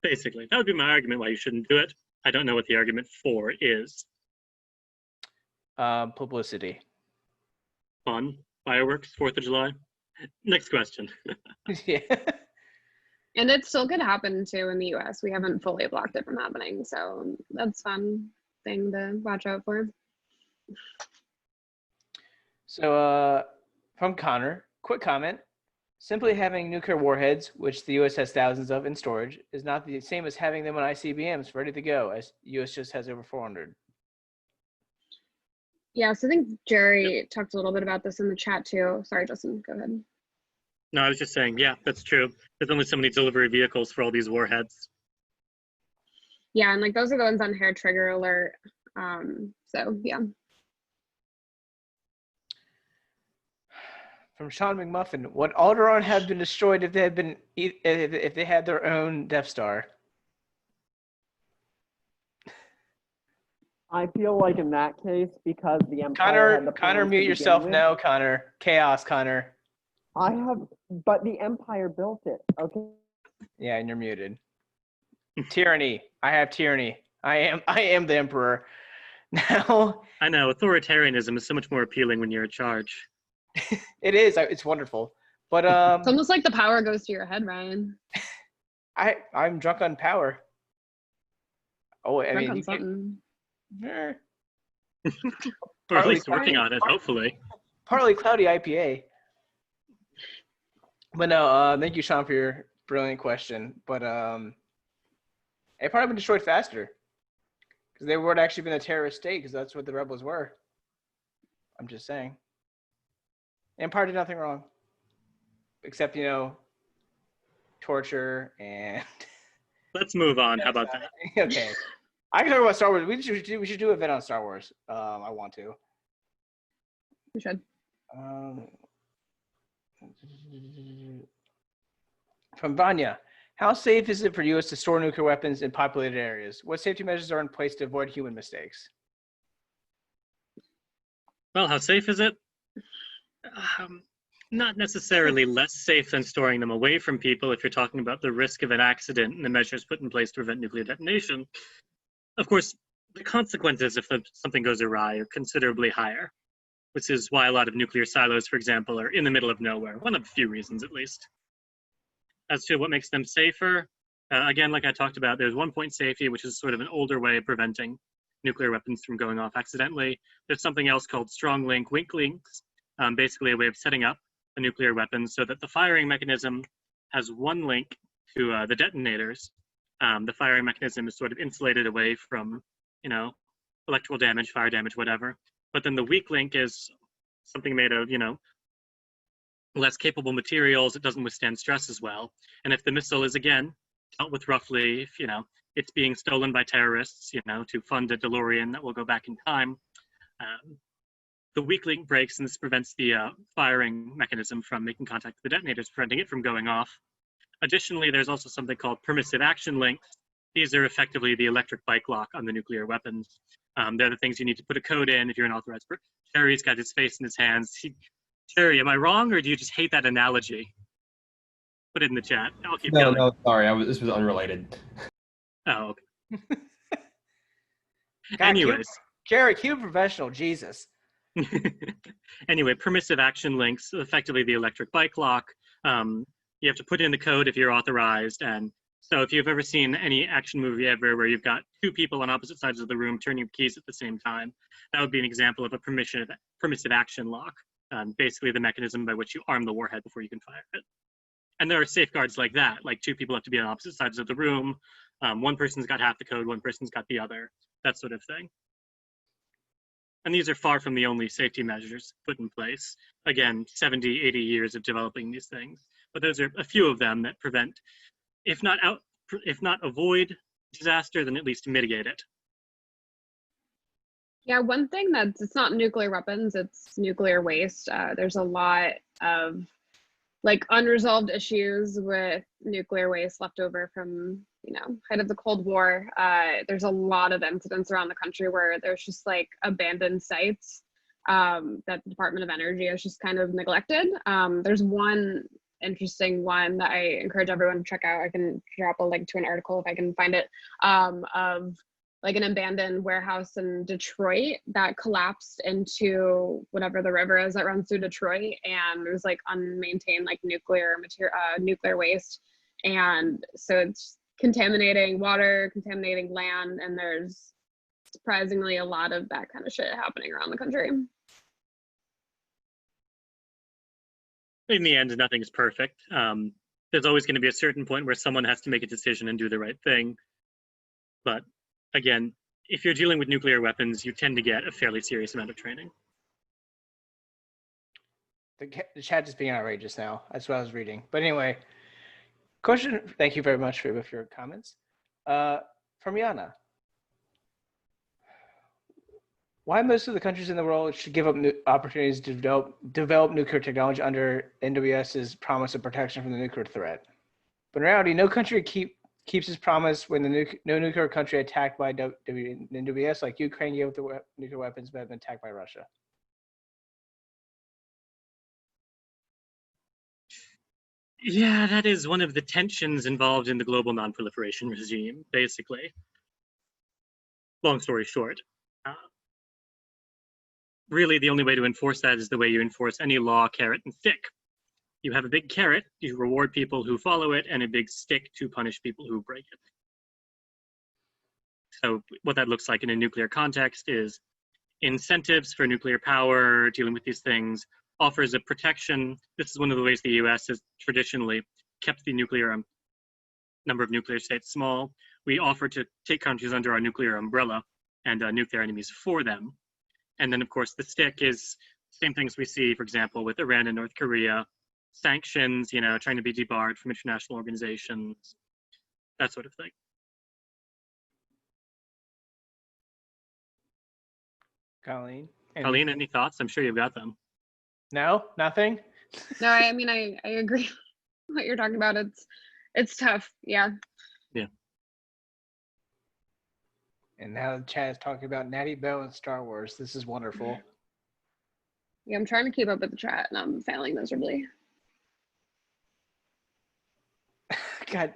Basically, that would be my argument why you shouldn't do it. I don't know what the argument for is. Publicity. Fun. Fireworks, 4th of July. Next question. Yeah. And it still could happen too in the US. We haven't fully blocked it from happening. So that's a fun thing to watch out for. So, from Connor, quick comment. Simply having nuclear warheads, which the U.S. has thousands of in storage, is not the same as having them on ICBMs ready to go, as U.S. just has over 400. Yeah, so I think Jerry talked a little bit about this in the chat too. Sorry, Justin, go ahead. No, I was just saying, yeah, that's true. There's only so many delivery vehicles for all these warheads. Yeah, and like those are the ones on hair trigger alert. So yeah. From Sean McMuffin, would Alderaan have been destroyed if they had been if they had their own Death Star? I feel like in that case, because the Empire had the Connor, plans mute to yourself begin with, now, Connor. Chaos, Connor. but the Empire built it, okay? Yeah, and you're muted. Tyranny. I have tyranny. I am the Emperor. Now. I know, authoritarianism is so much more appealing when you're in charge. It is. It's wonderful. But It's almost like the power goes to your head, Ryan. I'm drunk on power. Oh, I Drunk mean, on something. Eh, Or at least working on it, hopefully. partly cloudy IPA. But no, thank you, Sean, for your brilliant question. But it probably been destroyed faster because they would actually been a terrorist state because that's what the rebels were. I'm just saying. Empire did nothing wrong, except torture and. Let's move on. How about that? Okay, I can talk about Star Wars. We should do an event on Star Wars. I want to. We should. From Vanya, how safe is it for U.S. to store nuclear weapons in populated areas? What safety measures are in place to avoid human mistakes? Well, how safe is it? Not necessarily less safe than storing them away from people if you're talking about the risk of an accident and the measures put in place to prevent nuclear detonation. Of course, the consequences if something goes awry are considerably higher, which is why a lot of nuclear silos, for example, are in the middle of nowhere, one of a few reasons at least. As to what makes them safer, again, like I talked about, there's 1-point safety, which is sort of an older way of preventing nuclear weapons from going off accidentally. There's something else called strong link, weak links, basically a way of setting up a nuclear weapon so that the firing mechanism has one link to the detonators. The firing mechanism is sort of insulated away from, electrical damage, fire damage, whatever. But then the weak link is something made of, less capable materials. It doesn't withstand stress as well. And if the missile is, again, dealt with roughly, if, it's being stolen by terrorists, to fund a DeLorean that will go back in time, the weak link breaks, and this prevents the firing mechanism from making contact with the detonators, preventing it from going off. Additionally, there's also something called permissive action links. These are effectively the electric bike lock on the nuclear weapons. They're the things you need to put a code in if you're an authorized person. Jerry's got his face in his hands. Jerry, am I wrong, or do you just hate that analogy? Put it in the chat. I'll keep going. No, sorry. This was unrelated. Oh, okay. God, Anyways. Jerry, Cuban professional, Jesus. Anyway, permissive action links, effectively the electric bike lock. You have to put in the code if you're authorized. And so if you've ever seen any action movie ever where you've got two people on opposite sides of the room turning keys at the same time, that would be an example of a permissive action lock. Basically the mechanism by which you arm the warhead before you can fire it. And there are safeguards like that, like two people have to be on opposite sides of the room. One person's got half the code, one person's got the other, that sort of thing. And these are far from the only safety measures put in place. Again, 70, 80 years of developing these things. But those are a few of them that prevent, if not avoid disaster, then at least mitigate it. Yeah, one thing it's not nuclear weapons, it's nuclear waste. There's a lot of unresolved issues with nuclear waste left over from, height of the Cold War. There's a lot of incidents around the country where there's just abandoned sites that the Department of Energy has just kind of neglected. There's one interesting one that I encourage everyone to check out. I can drop a link to an article if I can find it, of an abandoned warehouse in Detroit that collapsed into whatever the river is that runs through Detroit, and there's unmaintained nuclear waste, and so it's contaminating water, contaminating land, and there's surprisingly a lot of that kind of shit happening around the country. in the end, nothing is perfect. There's always going to be a certain point where someone has to make a decision and do the right thing. But again, if you're dealing with nuclear weapons, you tend to get a fairly serious amount of training. The chat is being outrageous now. That's what I was reading. But anyway, question. Thank you very much for your comments. From Yana. Why most of the countries in the world should give up opportunities to develop nuclear technology under NWS's promise of protection from the nuclear threat? But in reality, no country keeps its promise when no nuclear country attacked by NWS, like Ukraine, gave up the nuclear weapons but have been attacked by Russia. Yeah, that is one of the tensions involved in the global non-proliferation regime, basically. Long story short. Really, the only way to enforce that is the way you enforce any law, carrot, and stick. You have a big carrot, you reward people who follow it, and a big stick to punish people who break it. So what that looks like in a nuclear context is incentives for nuclear power, dealing with these things, offers of protection. This is one of the ways the US has traditionally kept the number of nuclear states small. We offer to take countries under our nuclear umbrella and nuke enemies for them. And then, of course, the stick is same things we see, for example, with Iran and North Korea, sanctions, trying to be debarred from international organizations, that sort of thing. Colleen, any thoughts? I'm sure you've got them. No, nothing. No, I mean, I agree with what you're talking about. It's tough. Yeah. Yeah. And now the chat is talking about Natty Bell and Star Wars. This is wonderful. Yeah, I'm trying to keep up with the chat and I'm failing miserably. God,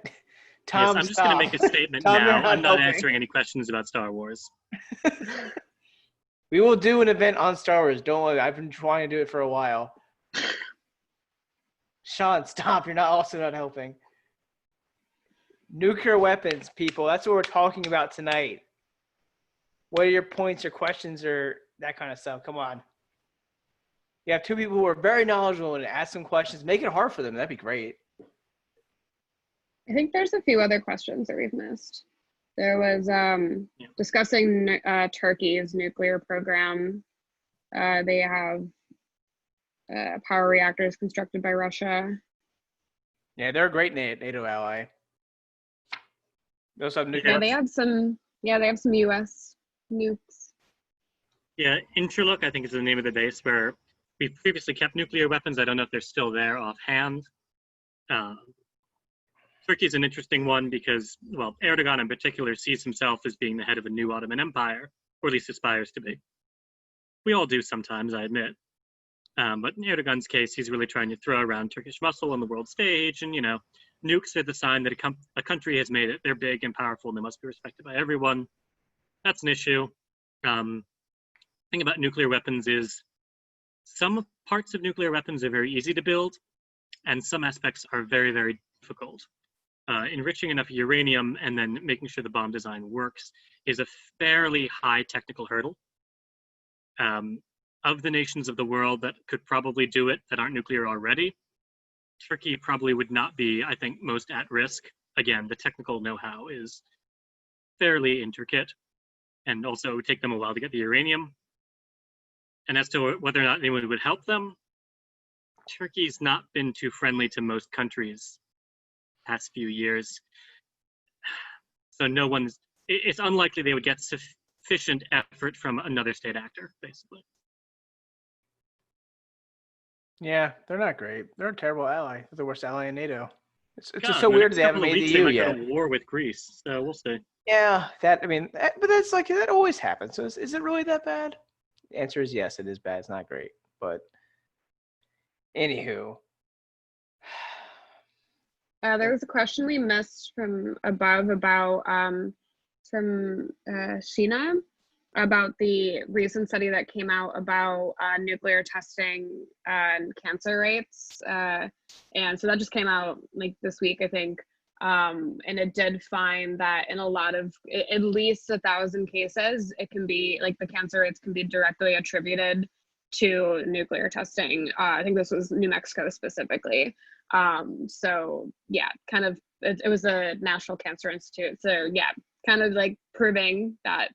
Tom, yes, I'm just going to make a statement Tom, now. I'm not answering any questions about Star Wars. We will do an event on Star Wars. Don't worry. I've been trying to do it for a while. Sean, stop. You're also not helping. Nuclear weapons, people. That's what we're talking about tonight. What are your points or questions or that kind of stuff? Come on. You have two people who are very knowledgeable and ask them questions. Make it hard for them. That'd be great. I think there's a few other questions that we've missed. There was discussing Turkey's nuclear program. They have power reactors constructed by Russia. Yeah, they're a great NATO ally. They also have nuclear. Yeah, they have some US nukes. Yeah, Interlook, I think is the name of the base where we previously kept nuclear weapons. I don't know if they're still there offhand. Turkey's an interesting one because, well, Erdogan in particular sees himself as being the head of a new Ottoman Empire, or at least aspires to be. We all do sometimes, I admit. But in Erdogan's case, he's really trying to throw around Turkish muscle on the world stage, and, nukes are the sign that a country has made it. They're big and powerful, and they must be respected by everyone. That's an issue. The thing about nuclear weapons is some parts of nuclear weapons are very easy to build, and some aspects are very, very difficult. Enriching enough uranium and then making sure the bomb design works is a fairly high technical hurdle. Of the nations of the world that could probably do it that aren't nuclear already, Turkey probably would not be, I think, most at risk. Again, the technical know-how is fairly intricate, and also it would take them a while to get the uranium. And as to whether or not anyone would help them, Turkey's not been too friendly to most countries past few years. So it's unlikely they would get sufficient effort from another state actor, basically. Yeah, they're not great. They're a terrible ally. They're the worst ally in NATO. It's just God, so the weird next they haven't couple of made the weeks, they EU might yet. go to war with Greece, so we'll see. Yeah, but that's like, that always happens. So is it really that bad? The answer is yes, it is bad. It's not great. But anywho. There was a question we missed from above about from Sheena about the recent study that came out about nuclear testing and cancer rates. And so that just came out like this week, I think. And it did find that in a lot of, at least 1,000 cases, it can be like the cancer rates can be directly attributed to nuclear testing. I think this was New Mexico specifically. So yeah, kind of, it was the National Cancer Institute. So yeah, kind of like proving that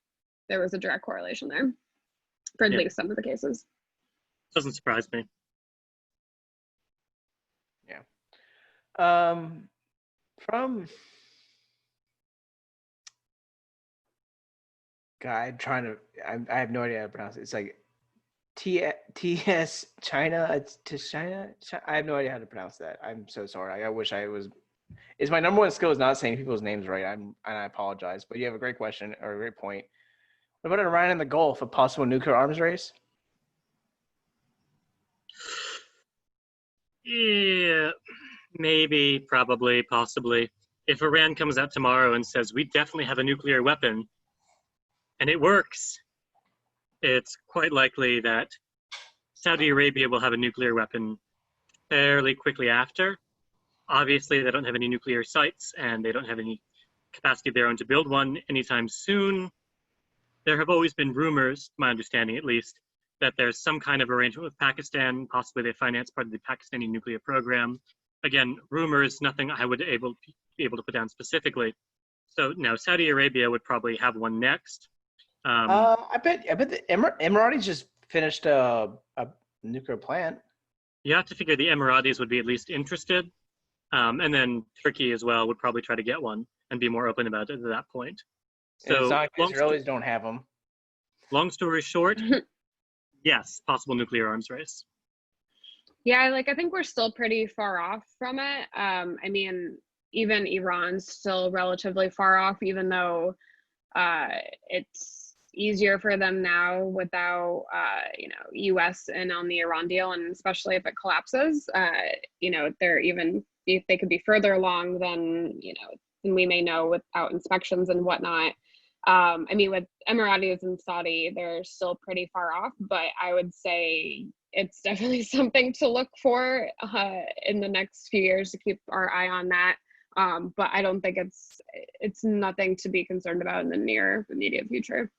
there was a direct correlation there for at least some of the cases. Doesn't surprise me. Yeah. From God, I have no idea how to pronounce it. It's like TS China. It's to China. I have no idea how to pronounce that. I'm so sorry. I wish I was. It's my number one skill is not saying people's names right. And I apologize. But you have a great question or a great point. What about Iran and the Gulf, a possible nuclear arms race? Yeah, maybe, probably, possibly. If Iran comes out tomorrow and says, we definitely have a nuclear weapon, and it works, it's quite likely that Saudi Arabia will have a nuclear weapon fairly quickly after. Obviously, they don't have any nuclear sites, and they don't have any capacity of their own to build one anytime soon. There have always been rumors, my understanding at least, that there's some kind of arrangement with Pakistan, possibly they finance part of the Pakistani nuclear program. Again, rumors, nothing I would be able to put down specifically. So now Saudi Arabia would probably have one next. I bet the Emiratis just finished a nuclear plant. You have to figure the Emiratis would be at least interested. And then Turkey as well would probably try to get one and be more open about it at that point. So Israelis don't have them. Long story short, yes, possible nuclear arms race. Yeah, like I think we're still pretty far off from it. I mean, even Iran's still relatively far off, even though it's easier for them now without, U.S. in on the Iran deal, and especially if it collapses, they're even, if they could be further along than we may know without inspections and whatnot. I mean, with Emiratis and Saudi, they're still pretty far off, but I would say it's definitely something to look for in the next few years, to keep our eye on that. But I don't think it's nothing to be concerned about in the near immediate future.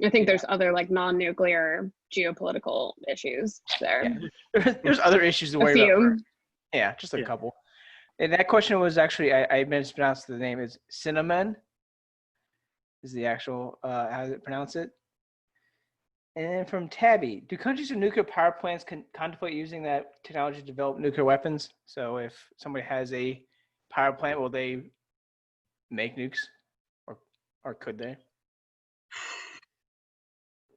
I think there's other like non-nuclear geopolitical issues there. Yeah. There's other issues to worry about. Yeah, just a couple. And that question was actually, I mispronounced the name. It's Cinnamon is the actual, how does it pronounce it? And then from Tabby, do countries with nuclear power plants contemplate using that technology to develop nuclear weapons? So if somebody has a power plant, will they make nukes, or could they?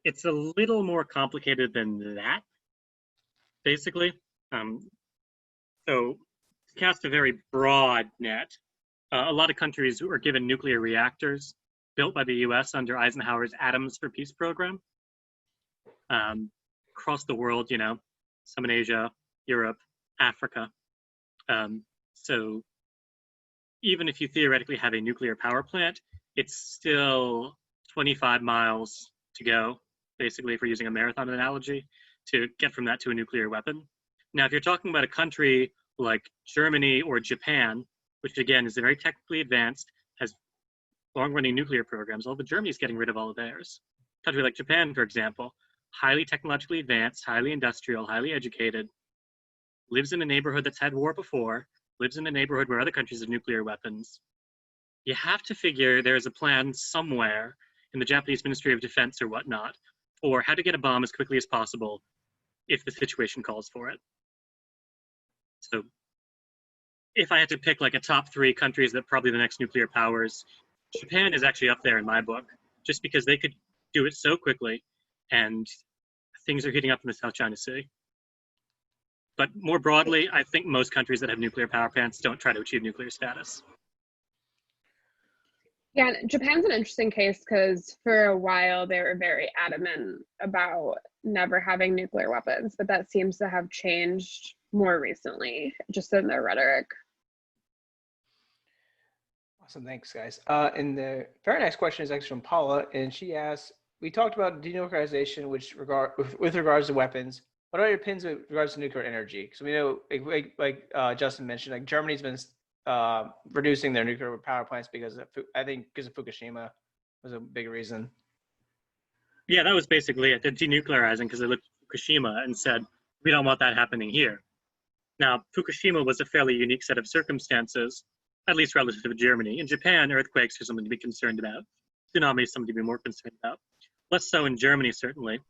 It's a little more complicated than that, basically. So to cast a very broad net, a lot of countries were given nuclear reactors built by the US under Eisenhower's Atoms for Peace program. Across the world, some in Asia, Europe, Africa. So even if you theoretically have a nuclear power plant, it's still 25 miles to go, basically, if we're using a marathon analogy, to get from that to a nuclear weapon. Now, if you're talking about a country like Germany or Japan, which again is very technically advanced, has long-running nuclear programs, although Germany's getting rid of all of theirs. A country like Japan, for example, highly technologically advanced, highly industrial, highly educated, lives in a neighborhood that's had war before, lives in a neighborhood where other countries have nuclear weapons. You have to figure there's a plan somewhere in the Japanese Ministry of Defense or whatnot for how to get a bomb as quickly as possible if the situation calls for it. So if I had to pick like a top 3 countries that probably the next nuclear powers, Japan is actually up there in my book, just because they could do it so quickly and things are heating up in the South China Sea. But more broadly, I think most countries that have nuclear power plants don't try to achieve nuclear status. Yeah, Japan's an interesting case because for a while they were very adamant about never having nuclear weapons, but that seems to have changed more recently, just in their rhetoric. Awesome, thanks, guys. And the very next question is actually from Paula, and she asks, we talked about denuclearization, with regards to weapons. What are your opinions with regards to nuclear energy? Because we know, like Justin mentioned, like Germany's been reducing their nuclear power plants because of Fukushima was a big reason. Yeah, that was basically it. They're denuclearizing because they looked at Fukushima and said, we don't want that happening here. Now, Fukushima was a fairly unique set of circumstances, at least relative to Germany. In Japan, earthquakes are something to be concerned about. Tsunami is something to be more concerned about. Less so in Germany, certainly.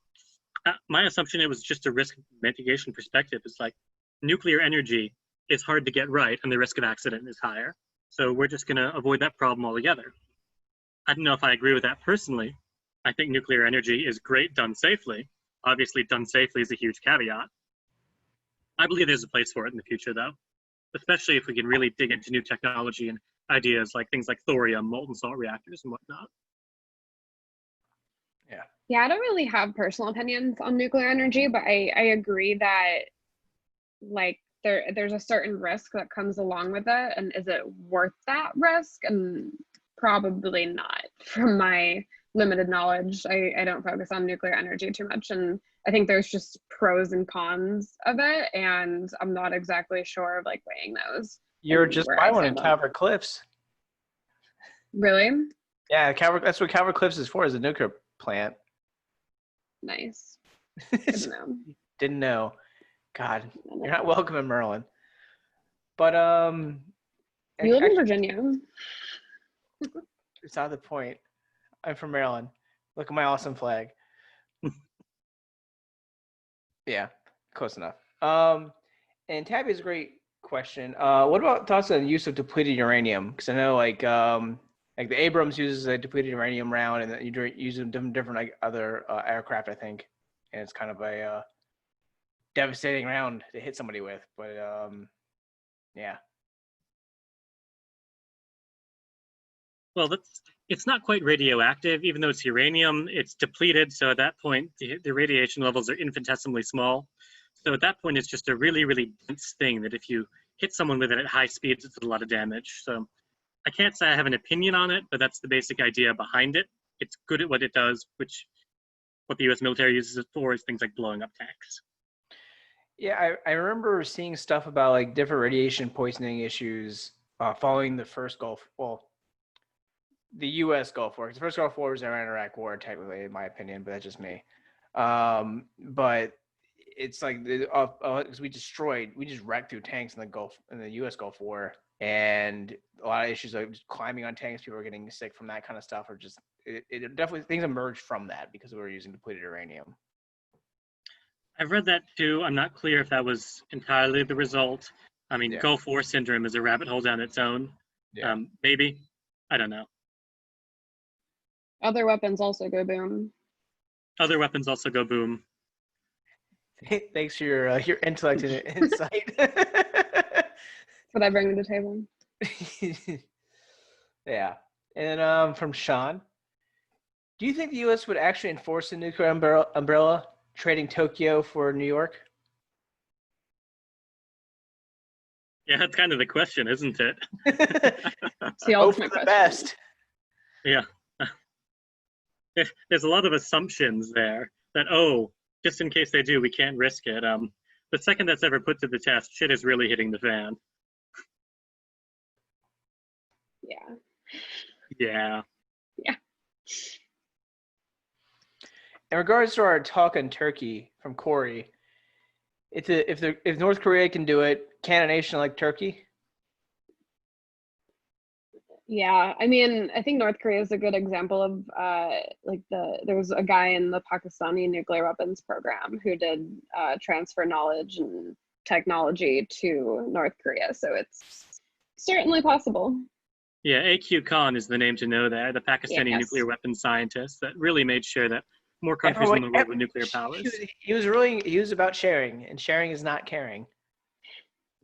My assumption, it was just a risk mitigation perspective. It's like nuclear energy is hard to get right, and the risk of accident is higher. So we're just going to avoid that problem altogether. I don't know if I agree with that personally. I think nuclear energy is great done safely. Obviously, done safely is a huge caveat. I believe there's a place for it in the future, though, especially if we can really dig into new technology and ideas like things like thorium, molten salt reactors, and whatnot. Yeah, I don't really have personal opinions on nuclear energy, but I agree that like there's a certain risk that comes along with it, and is it worth that risk? And probably not. From my limited knowledge, I don't focus on nuclear energy too much, and I think there's just pros and cons of it, and I'm not exactly sure of like weighing those. You're just by one in Calvert Cliffs. Really? Yeah, that's what Calvert Cliffs is for, is a nuclear plant. Nice. Good to know. Didn't know. God, you're not welcome in Maryland. But you live in Virginia. It's not the point. I'm from Maryland. Look at my awesome flag. Yeah, close enough. And Tabby has a great question. What about thoughts on the use of depleted uranium? Because I know like the Abrams uses a depleted uranium round, and then you use them different like other aircraft, I think, and it's kind of a devastating round to hit somebody with. But yeah. Well, it's not quite radioactive, even though it's uranium. It's depleted, so at that point, the radiation levels are infinitesimally small. So at that point, it's just a really, really dense thing that if you hit someone with it at high speeds, it's a lot of damage. So I can't say I have an opinion on it, but that's the basic idea behind it. It's good at what it does, which what the U.S. military uses it for is things like blowing up tanks. Yeah, I remember seeing stuff about like different radiation poisoning issues following the first Gulf, the U.S. Gulf War. The first Gulf War was the Iran-Iraq War, technically, in my opinion, but that's just me. But it's like because we just wrecked through tanks in the U.S. Gulf War, and a lot of issues like just climbing on tanks, people are getting sick from that kind of stuff, or just it definitely things emerged from that because we were using depleted uranium. I've read that too. I'm not clear if that was entirely the result. I mean, Gulf War syndrome is a rabbit hole down its own. Yeah. Maybe. I don't know. Other weapons also go boom. Other weapons also go boom. Thanks for your intellect and insight. That's what I bring to the table. Yeah. And from Sean, do you think the U.S. would actually enforce the nuclear umbrella, trading Tokyo for New York? Yeah, that's kind of the question, isn't it? It's the ultimate question. Best. Yeah. There's a lot of assumptions there that, just in case they do, we can't risk it. The second that's ever put to the test, shit is really hitting the fan. Yeah. Yeah. Yeah. In regards to our talk on Turkey from Corey, if North Korea can do it, can a nation like Turkey? Yeah, I mean, I think North Korea is a good example of there was a guy in the Pakistani nuclear weapons program who did transfer knowledge and technology to North Korea, so it's certainly possible. Yeah, A.Q. Khan is the name to know there, the Pakistani nuclear weapons scientist that really made sure that more countries in the world with nuclear powers. He was about sharing, and sharing is not caring.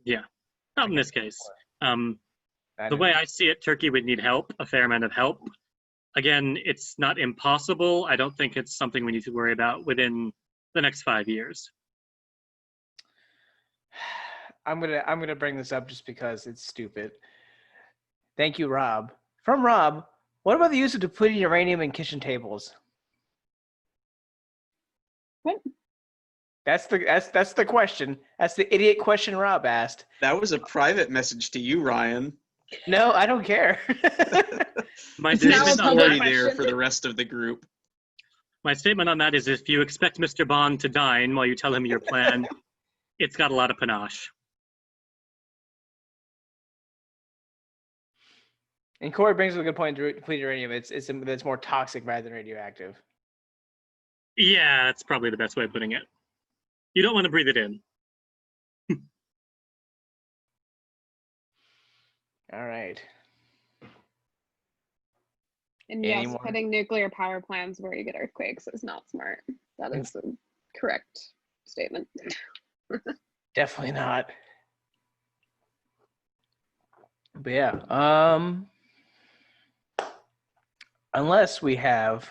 Yeah, not in this case. The way I see it, Turkey would need help, a fair amount of help. Again, it's not impossible. I don't think it's something we need to worry about within the next 5 years. I'm gonna bring this up just because it's stupid. Thank you, Rob. From Rob, what about the use of depleted uranium in kitchen tables? What? That's the question. That's the idiot question Rob asked. That was a private message to you, Ryan. No, I don't care. There's a story there for the rest of the group. My statement on that is if you expect Mr. Bond to dine while you tell him your plan, it's got a lot of panache. And Corey brings up a good point. Depleted uranium, it's more toxic rather than radioactive. Yeah, that's probably the best way of putting it. You don't want to breathe it in. All right. And Any yes, more? putting nuclear power plants where you get earthquakes is not smart. That is a correct statement. Definitely not. But yeah, unless we have,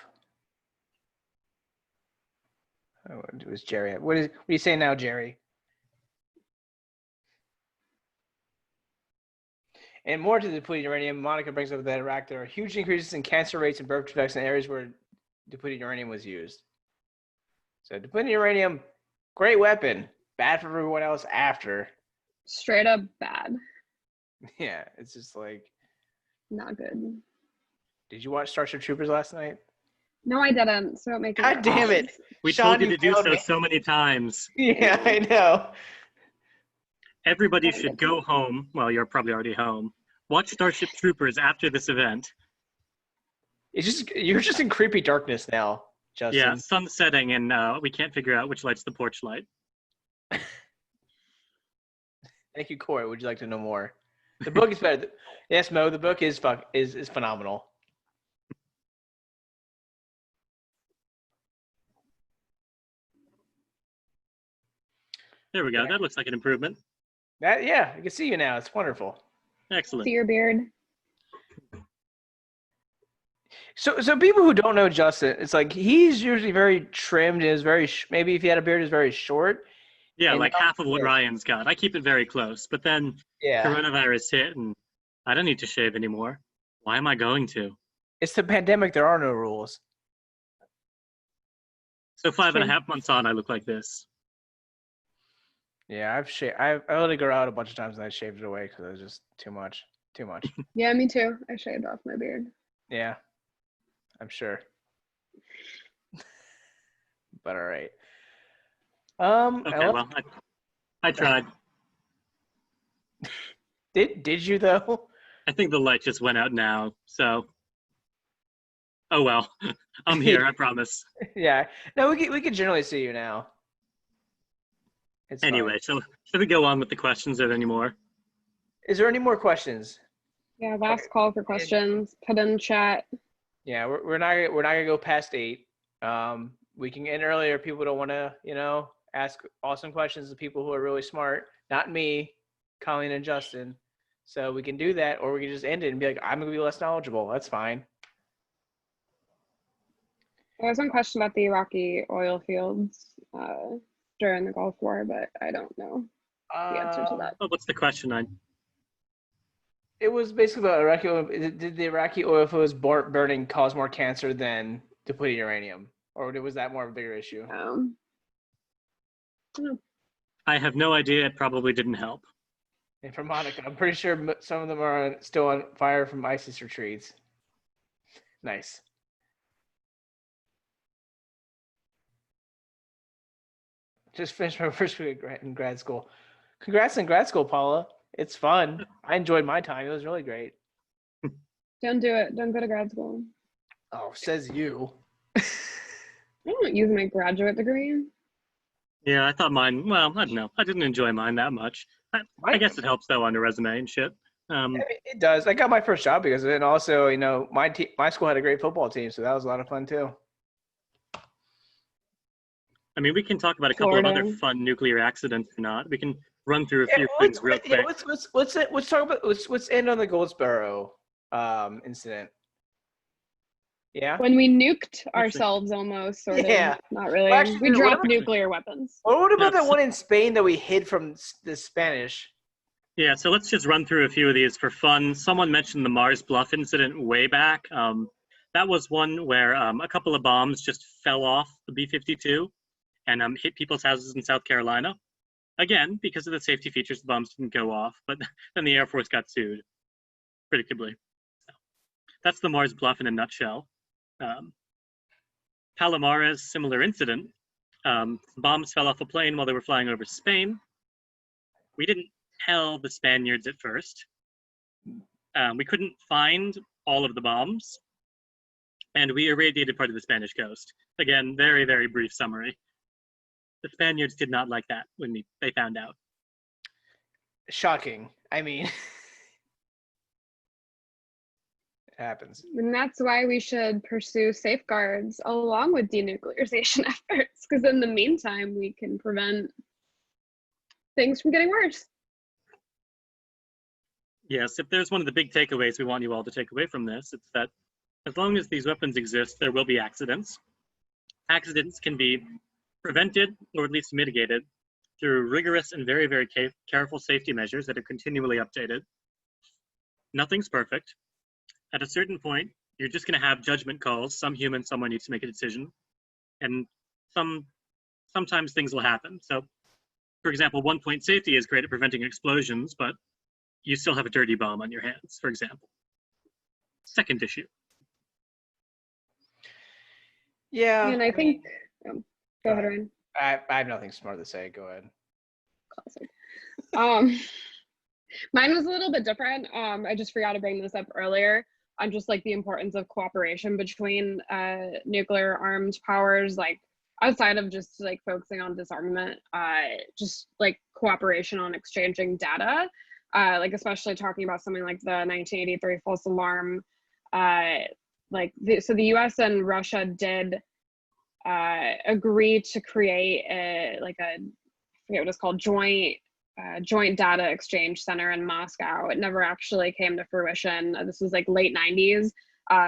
it was Jerry. What are you saying now, Jerry? And more to the depleted uranium, Monica brings up that in Iraq there are huge increases in cancer rates and birth defects in areas where depleted uranium was used. So depleted uranium, great weapon, bad for everyone else after. Straight up bad. Yeah, it's just like. Not good. Did you watch Starship Troopers last night? No, I didn't. So it makes it. God damn it! We Sean, told you to do failed so me. so many times. Yeah, I know. Everybody should go home. Well, you're probably already home. Watch Starship Troopers after this event. You're just in creepy darkness now, Justin. Yeah, sun's setting, and we can't figure out which light's the porch light. Thank you, Corey. Would you like to know more? The book is better. Yes, Mo. The book is phenomenal. There we go. That looks like an improvement. I can see you now. It's wonderful. Excellent. See your beard. So people who don't know Justin, it's like he's usually very trimmed. Is very maybe if he had a beard, is very short. Yeah, And like half of what Ryan's got. I keep it very close, but then coronavirus hit, and I don't need to shave anymore. Why am I going to? It's the pandemic. There are no rules. So 5.5 months on, I look like this. Yeah, I've shaved. I let it grow out a bunch of times, and I shaved it away because it was just too much. Too much. Yeah, me too. I shaved off my beard. Yeah, I'm sure. But all right. Okay, well, I tried. Did you though? I think the light just went out now, so. Oh well, I'm here. I promise. Yeah. No, we can generally see you now. It's anyway, fine. so should we go on with the questions? Are there any more? Is there any more questions? Yeah, last call for questions. Put in chat. Yeah, we're not gonna go past 8. We can end earlier. People don't want to, ask awesome questions to people who are really smart. Not me, Colleen, and Justin. So we can do that, or we can just end it and be like, I'm gonna be less knowledgeable. That's fine. There was one question about the Iraqi oil fields during the Gulf War, but I don't know the answer to that. Oh, what's the question on? It was basically about Iraqi oil. Did the Iraqi oil fields burning cause more cancer than depleted uranium? Or was that more of a bigger issue? I have no idea. It probably didn't help. And for Monica, I'm pretty sure some of them are still on fire from ISIS retreats. Nice. Just finished my first week in grad school. Congrats on grad school, Paula. It's fun. I enjoyed my time. It was really great. Don't do it. Don't go to grad school. Oh, says you. I don't use my graduate degree. Yeah, I thought mine, well, I don't know. I didn't enjoy mine that much. I guess it helps, though, on a resume and shit. It does. I got my first job because of it. And also, my school had a great football team, so that was a lot of fun, too. I mean, we can talk about a couple of other fun nuclear accidents or not. We can run through a few things real quick. Let's end on the Goldsboro incident. Yeah. When we nuked ourselves almost, sort of. Not really. Well, actually, we dropped nuclear weapons. Well, what about that one in Spain that we hid from the Spanish? Yeah, so let's just run through a few of these for fun. Someone mentioned the Mars Bluff incident way back. That was one where a couple of bombs just fell off the B-52 and hit people's houses in South Carolina. Again, because of the safety features, the bombs didn't go off, but then the Air Force got sued, predictably. So that's the Mars Bluff in a nutshell. Palomares, similar incident. Bombs fell off a plane while they were flying over Spain. We didn't tell the Spaniards at first. We couldn't find all of the bombs, and we irradiated part of the Spanish coast. Again, very, very brief summary. The Spaniards did not like that when they found out. Shocking. I mean, it happens. And that's why we should pursue safeguards along with denuclearization efforts, because in the meantime, we can prevent things from getting worse. Yes, if there's one of the big takeaways we want you all to take away from this, it's that as long as these weapons exist, there will be accidents. Accidents can be prevented or at least mitigated through rigorous and very, very careful safety measures that are continually updated. Nothing's perfect. At a certain point, you're just going to have judgment calls. Some human, someone needs to make a decision. And sometimes things will happen. So, for example, 1-point safety is great at preventing explosions, but you still have a dirty bomb on your hands, for example. Second issue. Yeah. And I think, go ahead, Ryan. I have nothing smart to say. Go ahead. Classic. Mine was a little bit different. I just forgot to bring this up earlier on just like the importance of cooperation between nuclear armed powers, like outside of just like focusing on disarmament, just like cooperation on exchanging data, like especially talking about something like the 1983 false alarm. So the US and Russia did agree to create I forget what it's called, joint data exchange center in Moscow. It never actually came to fruition. This was like late 90s,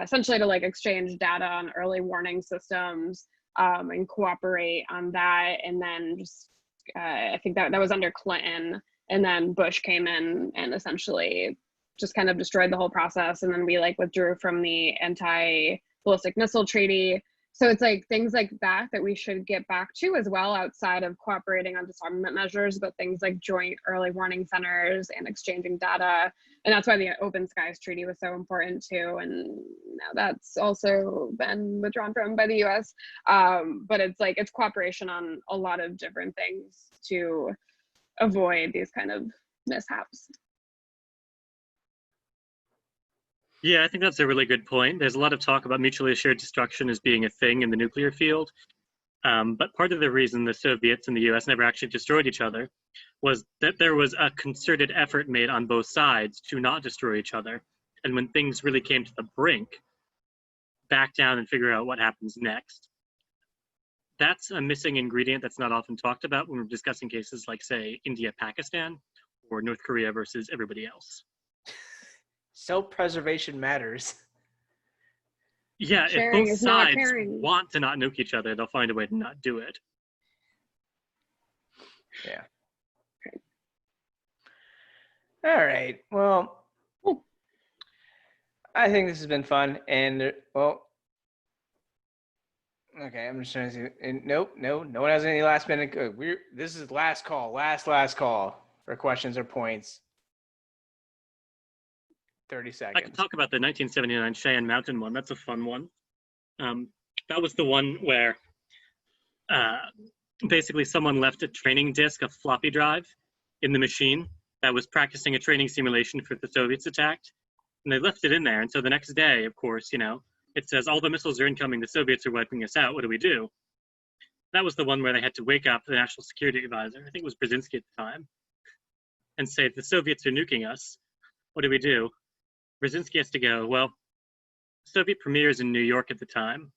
essentially to like exchange data on early warning systems and cooperate on that. And then just, I think that was under Clinton, and then Bush came in and essentially just kind of destroyed the whole process. And then we like withdrew from the anti-ballistic missile treaty. So it's like things like that we should get back to as well, outside of cooperating on disarmament measures, but things like joint early warning centers and exchanging data. And that's why the Open Skies Treaty was so important too. And now that's also been withdrawn from by the US. But it's cooperation on a lot of different things to avoid these kind of mishaps. Yeah, I think that's a really good point. There's a lot of talk about mutually assured destruction as being a thing in the nuclear field. But part of the reason the Soviets and the US never actually destroyed each other was that there was a concerted effort made on both sides to not destroy each other. And when things really came to the brink, back down and figure out what happens next. That's a missing ingredient that's not often talked about when we're discussing cases like, say, India, Pakistan, or North Korea versus everybody else. Self-preservation matters. Yeah, Sharing if both sides want to not nuke each other, they'll find a way to not do it. Yeah. Okay. All right. Well, I think this has been fun. And, well, okay, I'm just trying to see. And no one has any last minute. This is last call for questions or points. 30 seconds. I can talk about the 1979 Cheyenne Mountain one. That's a fun one. That was the one where basically someone left a training disk, a floppy drive, in the machine that was practicing a training simulation for the Soviets attacked. And they left it in there. And so the next day, of course, it says all the missiles are incoming, the Soviets are wiping us out. What do we do? That was the one where they had to wake up the National Security Advisor, I think it was Brzezinski at the time, and say, the Soviets are nuking us. What do we do? Brzezinski has to go, well, Soviet premier's in New York at the time,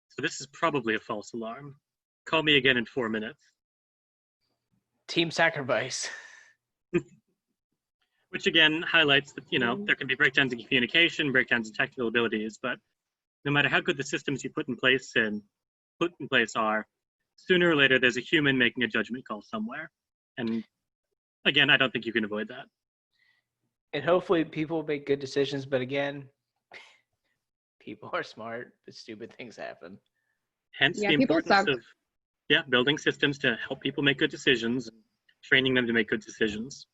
so this is probably a false alarm. Call me again in 4 minutes. Team sacrifice. Which again highlights that, there can be breakdowns in communication, breakdowns in technical abilities, but no matter how good the systems you put in place are, sooner or later there's a human making a judgment call somewhere. And again, I don't think you can avoid that. And hopefully people make good decisions, but again, people are smart, but stupid things happen. Hence the importance of building systems to help people make good decisions and training them to make good decisions.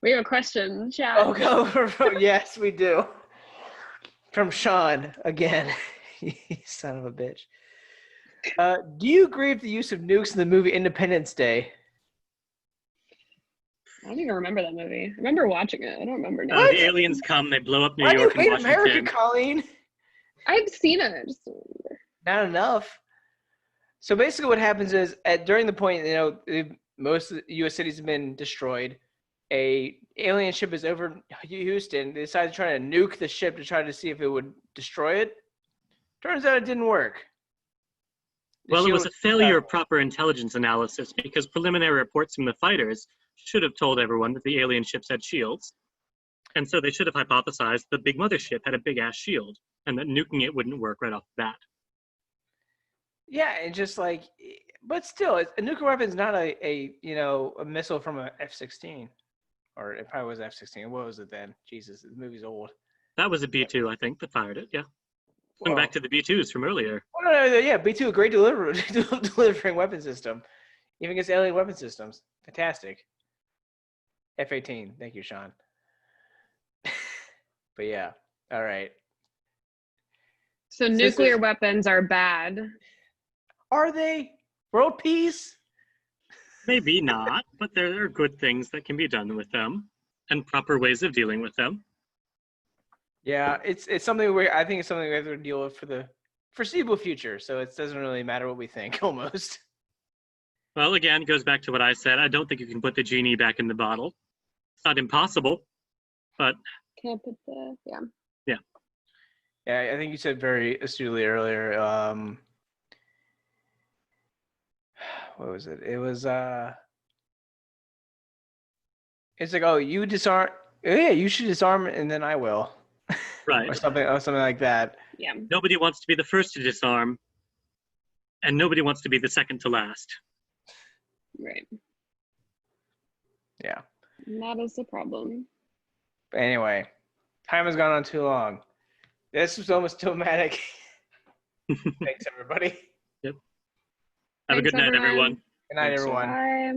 We have a question, chat. Oh, yes, we do. from Sean again. You son of a bitch. Do you agree with the use of nukes in the movie Independence Day? I don't even remember that movie. I remember watching it. I don't remember now. The aliens come, they blow up New Why do you York and hate Washington. America, Colleen? I've seen it. I just don't remember. Not enough. So basically what happens is during the point, most of the U.S. cities have been destroyed. A alien ship is over Houston. They decide to try to nuke the ship to try to see if it would destroy it. Turns out it didn't work. Well, it was a failure of proper intelligence analysis because preliminary reports from the fighters should have told everyone that the alien ships had shields. And so they should have hypothesized the big mothership had a big-ass shield and that nuking it wouldn't work right off the bat. Yeah, and just like, but still, a nuclear weapon is not a missile from a F-16. Or it probably was F-16. What was it then? Jesus, the movie's old. That was a B-2, I think, that fired it, yeah. Going back to the B-2s from earlier. Oh, no, yeah, B-2, a great delivering weapon system. Even against alien weapon systems. Fantastic. F-18. Thank you, Sean. But yeah, all right. So nuclear weapons are bad. Are they? World peace? Maybe not, but there are good things that can be done with them and proper ways of dealing with them. Yeah, it's something I think it's something we have to deal with for the foreseeable future. So it doesn't really matter what we think, almost. Well, again, it goes back to what I said. I don't think you can put the genie back in the bottle. It's not impossible, but... Can't put the... Yeah. Yeah. Yeah, I think you said very astutely earlier. What was it? It was... It's like, oh, you disarm... Yeah, you should disarm and then I will. Right. or something like that. Yeah. Nobody wants to be the first to disarm, and nobody wants to be the second to last. Right. Yeah. That is the problem. But anyway, time has gone on too long. This was almost dramatic. Thanks, everybody. Yep. Have a good night, everyone. Good night, everyone. Bye.